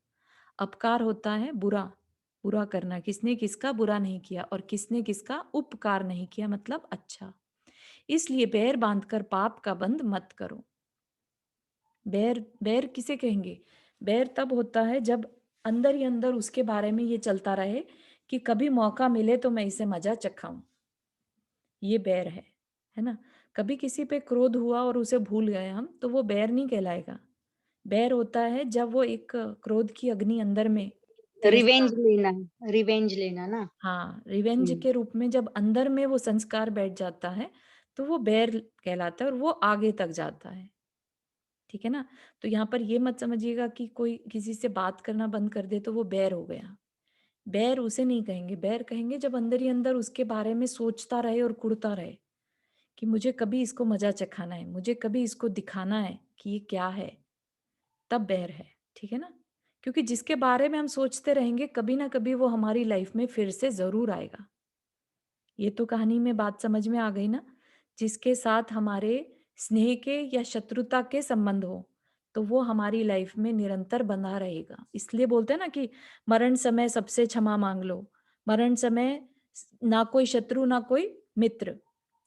अपकार होता है बुरा, बुरा करना। किसने किसका बुरा नहीं किया और किसने किसका उपकार नहीं किया, मतलब अच्छा। इसलिए बैर बांधकर पाप का बंध मत करो। बैर बैर किसे कहेंगे? बैर तब होता है जब अंदर ही अंदर उसके बारे में ये चलता रहे कि कभी मौका मिले तो मैं इसे मजा चखाऊं। ये बैर है ना। कभी किसी पे क्रोध हुआ और उसे भूल गए हम, तो वो बैर नहीं कहलाएगा। बैर होता है जब वो एक क्रोध की अग्नि अंदर में तिरस्कार,
रिवेंज लेना ना।
हाँ, रिवेंज के रूप में जब अंदर में वो संस्कार बैठ जाता है तो वो बैर कहलाता है और वो आगे तक जाता है। ठीक है ना। तो यहाँ पर ये मत समझिएगा कि कोई किसी से बात करना बंद कर दे तो वो बैर हो गया। बैर उसे नहीं कहेंगे। बैर कहेंगे जब अंदर ही अंदर उसके बारे में सोचता रहे और कुढ़ता रहे कि मुझे कभी इसको मजा चखाना है, मुझे कभी इसको दिखाना है कि ये क्या है, तब बैर है। ठीक है ना। क्योंकि जिसके बारे में हम सोचते रहेंगे कभी ना कभी वो हमारी लाइफ में फिर से जरूर आएगा। ये तो कहानी में बात समझ में आ गई ना। जिसके साथ हमारे स्नेह के या शत्रुता के संबंध हो तो वो हमारी लाइफ में निरंतर बंधा रहेगा। इसलिए बोलते हैं ना कि मरण समय सबसे क्षमा मांग लो। मरण समय ना कोई शत्रु ना कोई मित्र।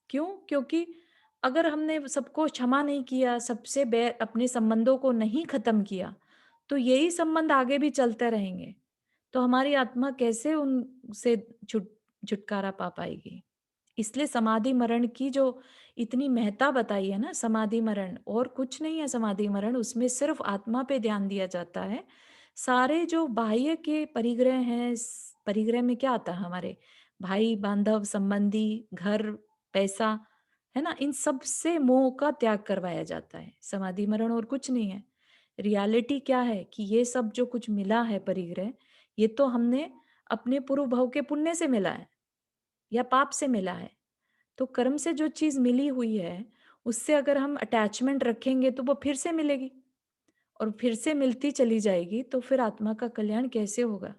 क्यों? क्योंकि अगर हमने सबको क्षमा नहीं किया, सबसे बैर अपने संबंधों को नहीं खत्म किया, तो यही संबंध आगे भी चलते रहेंगे। तो हमारी आत्मा कैसे उनसे छुटकारा पा पाएगी। इसलिए समाधि मरण की जो इतनी महत्ता बताई है ना, समाधि मरण और कुछ नहीं है। समाधि मरण उसमें सिर्फ आत्मा पे ध्यान दिया जाता है। सारे जो बाह्य के परिग्रह हैं, परिग्रह में क्या आता है? हमारे भाई बांधव संबंधी, घर, पैसा, है ना, इन सब से मोह का त्याग करवाया जाता है। समाधि मरण और कुछ नहीं है। रियलिटी क्या है कि ये सब जो कुछ मिला है परिग्रह, ये तो हमने अपने पूर्व भाव के पुण्य से मिला है या पाप से मिला है। तो कर्म से जो चीज मिली हुई है उससे अगर हम अटैचमेंट रखेंगे तो वो फिर से मिलेगी और फिर से मिलती चली जाएगी। तो फिर आत्मा का कल्याण कैसे होगा?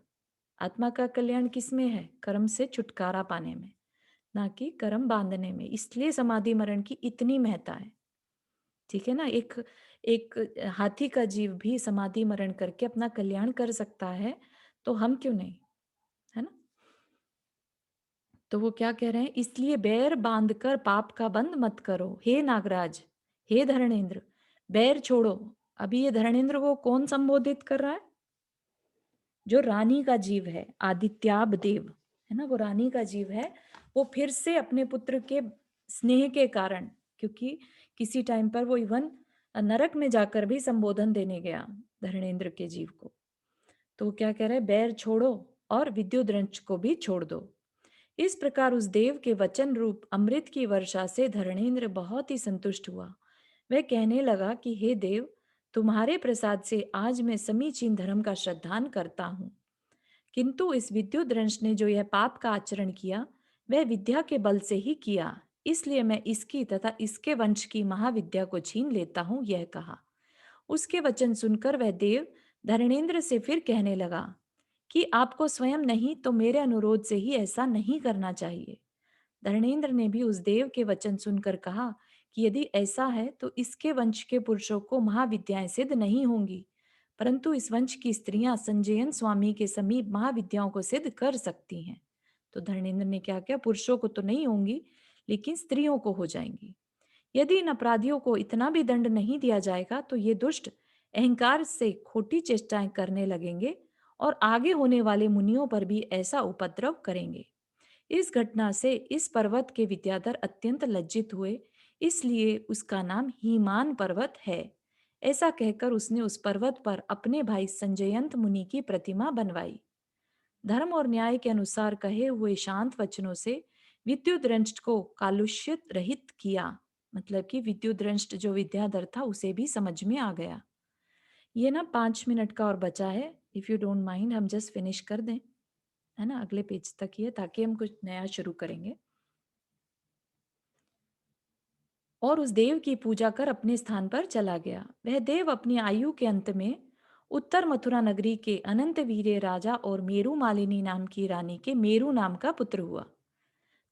आत्मा का कल्याण किसमें है? कर्म से छुटकारा पाने में, ना कि कर्म बांधने में। इसलिए समाधि मरण की इतनी महत्ता है। ठीक है ना। एक एक हाथी का जीव भी समाधि मरण करके अपना कल्याण कर सकता है, तो हम क्यों नहीं? है ना। तो वो क्या कह रहे हैं? इसलिए बैर बांधकर पाप का बंध मत करो हे नागराज, हे धरणेन्द्र, बैर छोड़ो। अभी ये धरणेन्द्र को कौन संबोधित कर रहा है? जो रानी का जीव है, आदित्याब देव, है ना, वो रानी का जीव है। वो फिर से अपने पुत्र के स्नेह के कारण, क्योंकि किसी टाइम पर वो इवन नरक में जाकर भी संबोधन देने गया धरणेन्द्र के जीव को। तो वो क्या कह रहे हैं? बैर छोड़ो और विद्युद्रंश को भी छोड़ दो। इस प्रकार उस देव के वचन रूप अमृत की वर्षा से धरणेन्द्र बहुत ही संतुष्ट हुआ। वह कहने लगा कि हे देव, तुम्हारे प्रसाद से आज मैं समीचीन धर्म का श्रद्धान करता हूँ। किंतु इस विद्युद्रंश ने जो यह पाप का आचरण किया वह विद्या के बल से ही किया, इसलिए मैं इसकी तथा इसके वंश की महाविद्या को छीन लेता हूँ, यह कहा। उसके वचन सुनकर वह देव धरणेन्द्र से फिर कहने लगा कि आपको स्वयं नहीं तो मेरे अनुरोध से ही ऐसा नहीं करना चाहिए। धरणेन्द्र ने भी उस देव के वचन सुनकर कहा कि यदि ऐसा है तो इसके वंश के पुरुषों को महाविद्याएं सिद्ध नहीं होंगी, परंतु इस वंश की स्त्रियां संजयन स्वामी के समीप महाविद्याओं को सिद्ध कर सकती हैं। तो धर्मेंद्र ने क्या किया, पुरुषों को तो नहीं होंगी लेकिन स्त्रियों को हो जाएंगी। यदि इन अपराधियों को इतना भी दंड नहीं दिया जाएगा तो ये दुष्ट अहंकार से खोटी चेष्टाएं करने लगेंगे और आगे होने वाले मुनियों पर भी ऐसा उपद्रव करेंगे। इस घटना से इस पर्वत के विद्याधर अत्यंत लज्जित हुए, इसलिए उसका नाम हीमान पर्वत है। ऐसा कहकर उसने उस पर्वत पर अपने भाई संजयंत मुनि की प्रतिमा बनवाई। धर्म और न्याय के अनुसार कहे हुए शांत वचनों से विद्युद्रंष्ट को कालुष्यत रहित किया। मतलब कि विद्युद्रंष्ट जो विद्याधर था उसे भी समझ में आ गया। ये ना 5 मिनट का और बचा है, इफ यू डोंट माइंड हम जस्ट फिनिश कर दें, है ना, अगले पेज तक ये, ताकि हम कुछ नया शुरू करेंगे। और उस देव की पूजा कर अपने स्थान पर चला गया। वह देव अपनी आयु के अंत में उत्तर मथुरा नगरी के अनंत वीर्य राजा और मेरु मालिनी नाम की रानी के मेरु नाम का पुत्र हुआ,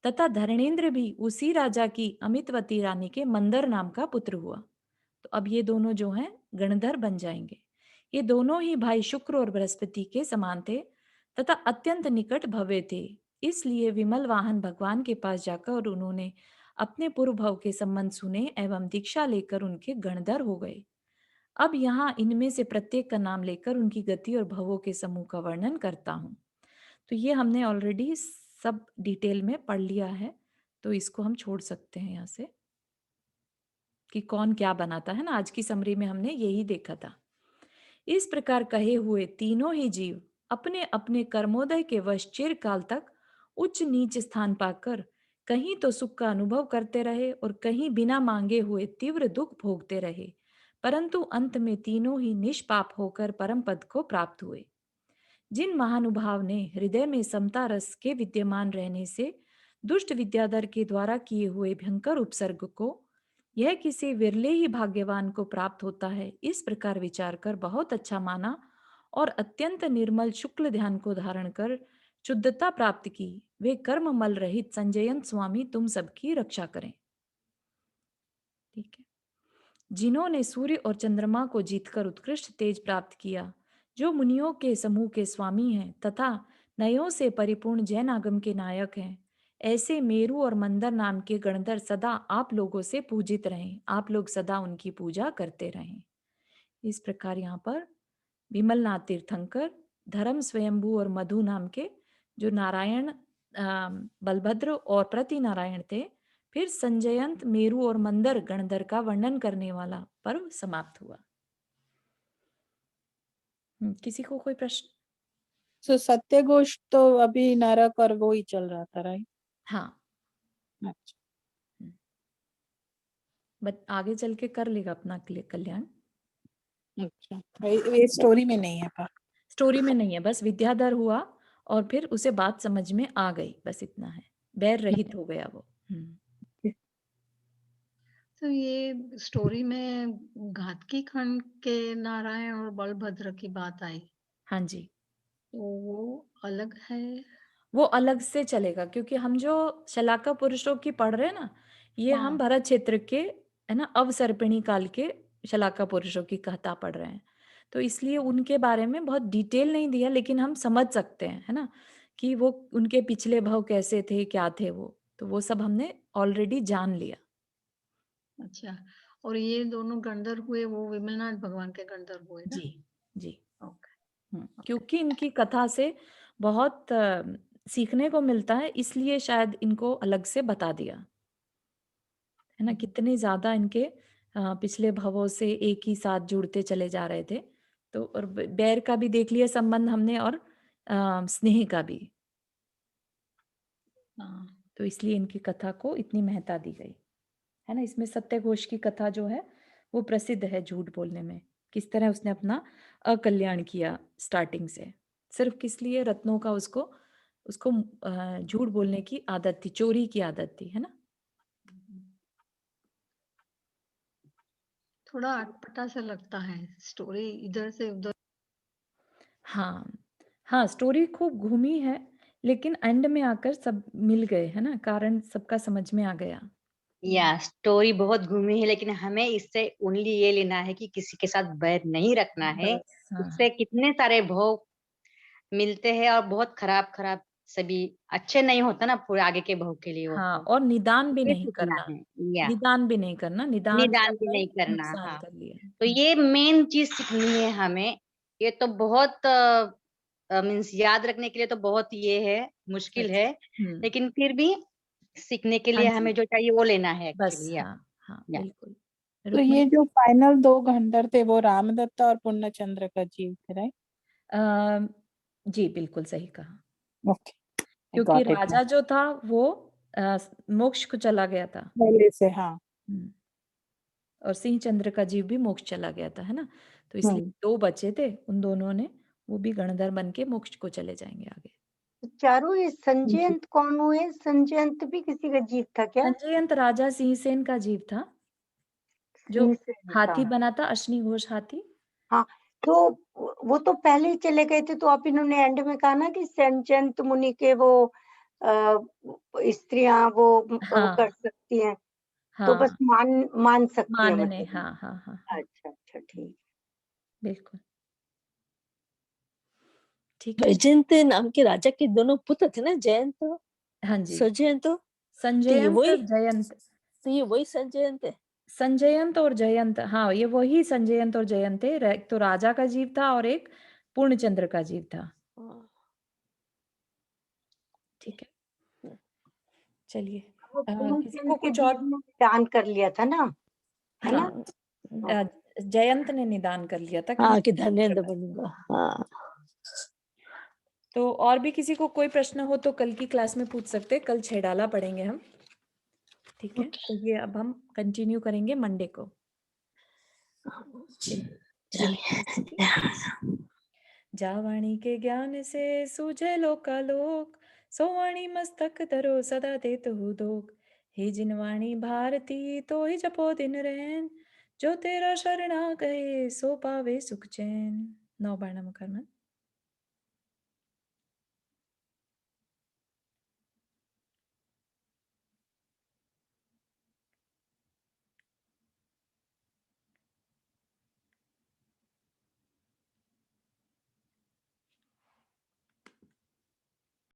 तथा धरणेन्द्र भी उसी राजा की अमितवती रानी के मंदर नाम का पुत्र हुआ। तो अब ये दोनों जो हैं गणधर बन जाएंगे। ये दोनों ही भाई शुक्र और बृहस्पति के समान थे तथा अत्यंत निकट भव्य थे। इसलिए विमल वाहन भगवान के पास जाकर उन्होंने अपने पूर्व भव के संबंध सुने एवं दीक्षा लेकर उनके गणधर हो गए। अब यहाँ इनमें से प्रत्येक का नाम लेकर उनकी गति और भवों के समूह का वर्णन करता हूँ। तो ये हमने ऑलरेडी सब डिटेल में पढ़ लिया है, तो इसको हम छोड़ सकते हैं यहाँ से कि कौन क्या बनाता है ना। आज की समरी में हमने यही देखा था। इस प्रकार कहे हुए तीनों ही जीव अपने अपने कर्मोदय के वश चिरकाल तक उच्च नीच स्थान पाकर कहीं तो सुख का अनुभव करते रहे और कहीं बिना मांगे हुए तीव्र दुख भोगते रहे, परंतु अंत में तीनों ही निष्पाप होकर परम पद को प्राप्त हुए। जिन महानुभाव ने हृदय में समता रस के विद्यमान रहने से दुष्ट विद्याधर के द्वारा किए हुए भयंकर उपसर्ग को यह किसी विरले ही भाग्यवान को प्राप्त होता है, इस प्रकार विचार कर बहुत अच्छा माना और अत्यंत निर्मल शुक्ल ध्यान को धारण कर शुद्धता प्राप्त की, वे कर्म मल रहित संजयंत स्वामी तुम सबकी रक्षा करें। ठीक है। जिन्होंने सूर्य और चंद्रमा को जीतकर उत्कृष्ट तेज प्राप्त किया, जो मुनियों के समूह के स्वामी हैं तथा नयों से परिपूर्ण जैन आगम के नायक हैं, ऐसे मेरु और मंदर नाम के गणधर सदा आप लोगों से पूजित रहें, आप लोग सदा उनकी पूजा करते रहें। इस प्रकार यहाँ पर विमलनाथ तीर्थंकर, धर्म स्वयंभू और मधु नाम के जो नारायण बलभद्र और प्रति नारायण थे, फिर संजयंत मेरु और मंदर गणधर का वर्णन करने वाला पर्व समाप्त हुआ। किसी को कोई प्रश्न?
सो सत्यघोष तो अभी नरक और वो ही चल रहा था, राइट?
हाँ,
अच्छा।
बट आगे चल के कर लेगा अपना कल्याण।
अच्छा, ये स्टोरी में नहीं है पर
स्टोरी में नहीं है, बस विद्याधर हुआ और फिर उसे बात समझ में आ गई, बस इतना है, बैर रहित हो गया वो।
तो ये स्टोरी में घातकी खंड के नारायण और बलभद्र की बात आई,
हाँ जी,
तो वो अलग है।
वो अलग से चलेगा, क्योंकि हम जो शलाका पुरुषों की पढ़ रहे हैं ना, ये हम
हाँ।
भरत क्षेत्र के, है ना, अवसर्पिणी काल के शलाका पुरुषों की कथा पढ़ रहे हैं, तो इसलिए उनके बारे में बहुत डिटेल नहीं दिया, लेकिन हम समझ सकते हैं, है ना, कि वो उनके पिछले भव कैसे थे, क्या थे वो, तो वो सब हमने ऑलरेडी जान लिया।
अच्छा, और ये दोनों गणधर हुए वो विमलनाथ भगवान के गणधर हुए ना?
जी जी।
ओके।
क्योंकि इनकी कथा से बहुत सीखने को मिलता है, इसलिए शायद इनको अलग से बता दिया, है ना। कितने ज्यादा इनके पिछले भवों से एक ही साथ जुड़ते चले जा रहे थे, तो और बैर का भी देख लिया संबंध हमने, और स्नेह का भी, तो इसलिए इनकी कथा को इतनी महत्ता दी गई, है ना। इसमें सत्यघोष की कथा जो है वो प्रसिद्ध है झूठ बोलने में, किस तरह उसने अपना अकल्याण किया स्टार्टिंग से, सिर्फ किस लिए, रत्नों का उसको उसको झूठ बोलने की आदत थी, चोरी की आदत थी, है ना।
थोड़ा अटपटा सा लगता है, स्टोरी इधर से उधर।
हाँ हाँ, स्टोरी खूब घूमी है, लेकिन एंड में आकर सब मिल गए, है ना, कारण सबका समझ में आ गया।
या स्टोरी बहुत घूमी है, लेकिन हमें इससे ओनली ये लेना है कि किसी के साथ बैर नहीं रखना है।
बस, हाँ
इससे कितने सारे भोग मिलते हैं और बहुत खराब खराब सभी अच्छे नहीं होता ना पूरे आगे के बहू के लिए वो
हाँ,
तो।
और निदान भी
ये
नहीं
सीखना
करना,
है। या
निदान भी नहीं करना, निदान
निदान भी
करके
नहीं करना,
नुकसान
हाँ।
कर लिया।
तो ये मेन चीज़ सीखनी है हमें। ये तो बहुत मीन्स याद रखने के लिए तो बहुत ये है, मुश्किल
अच्छा,
है,
हुँ,
लेकिन फिर भी सीखने के
हाँ
लिए
जी,
हमें जो चाहिए वो लेना है
बस
एक्चुअली। या
हाँ, हाँ,
या
बिल्कुल।
तो ये
रुक्मिणी?
जो फाइनल 2 खंडर थे वो रामदत्त और पूर्णचंद्र का जीव थे, राइट?
अ, जी, बिल्कुल सही कहा।
ओके, आई
क्योंकि
गॉट इट नाउ।
राजा जो था वो मोक्ष को चला गया था।
पहले से हाँ।
हुँ, और सिंह चंद्र का जीव भी मोक्ष चला गया था, है ना? तो इसलिए
हुँ।
2 बचे थे, उन दोनों ने वो भी गणधर बन के मोक्ष को चले जाएँगे आगे।
तो चारों ये
जी।
संजयंत कौन हुए? संजयंत भी किसी का जीव था क्या?
संजयंत राजा सिंहसेन का जीव था, जो
सिंहसेन का।
हाथी बना था, अश्नी घोष हाथी।
हाँ, तो वो तो पहले ही चले गए थे, तो आप इन्होंने एंड में कहा ना कि संजयंत मुनि के वो स्त्रियाँ वो
हाँ,
कर सकती हैं, तो
हाँ,
बस मान मान सकती है
मानने
मतलब ये।
हाँ, हाँ, हाँ, हाँ,
अच्छा, अच्छा ठीक।
बिल्कुल। ठीक है।
वैजयंत नाम के राजा के दोनों पुत्र थे ना, जयंत
हाँ जी,
सजयंत। तो ये
संजयंत,
वही
जयंत।
तो ये वही संजयंत है।
संजयंत और जयंत, हाँ, ये वही संजयंत और जयंत थे। एक तो राजा का जीव था और एक पूर्णचंद्र का जीव था।
हाँ,
ठीक है, चलिए
वो
किसी
पूर्णचंद
को
के
कुछ
जीव
और
ने दान कर लिया था ना, है ना?
हाँ,
हाँ।
जयंत ने निदान कर लिया था कि
हाँ
मैं
कि
पूर्णचंद्र
धन्यंद
बनूँगा।
बनूंगा। हाँ
तो और भी किसी को कोई प्रश्न हो तो कल की क्लास में पूछ सकते हैं, कल 6 डाला पढ़ेंगे हम। ठीक है? तो ये अब हम कंटिन्यू करेंगे मंडे को। दिलीप जी की। जावाणी के ज्ञान से सूझे लोकालोक, सोवाणी मस्तक धरो सदा देत हो दोक। हे जिनवाणी भारती तो ही जपो दिन रैन, जो तेरा शरणा गए सो पावे सुख चैन। 9 बार नमः।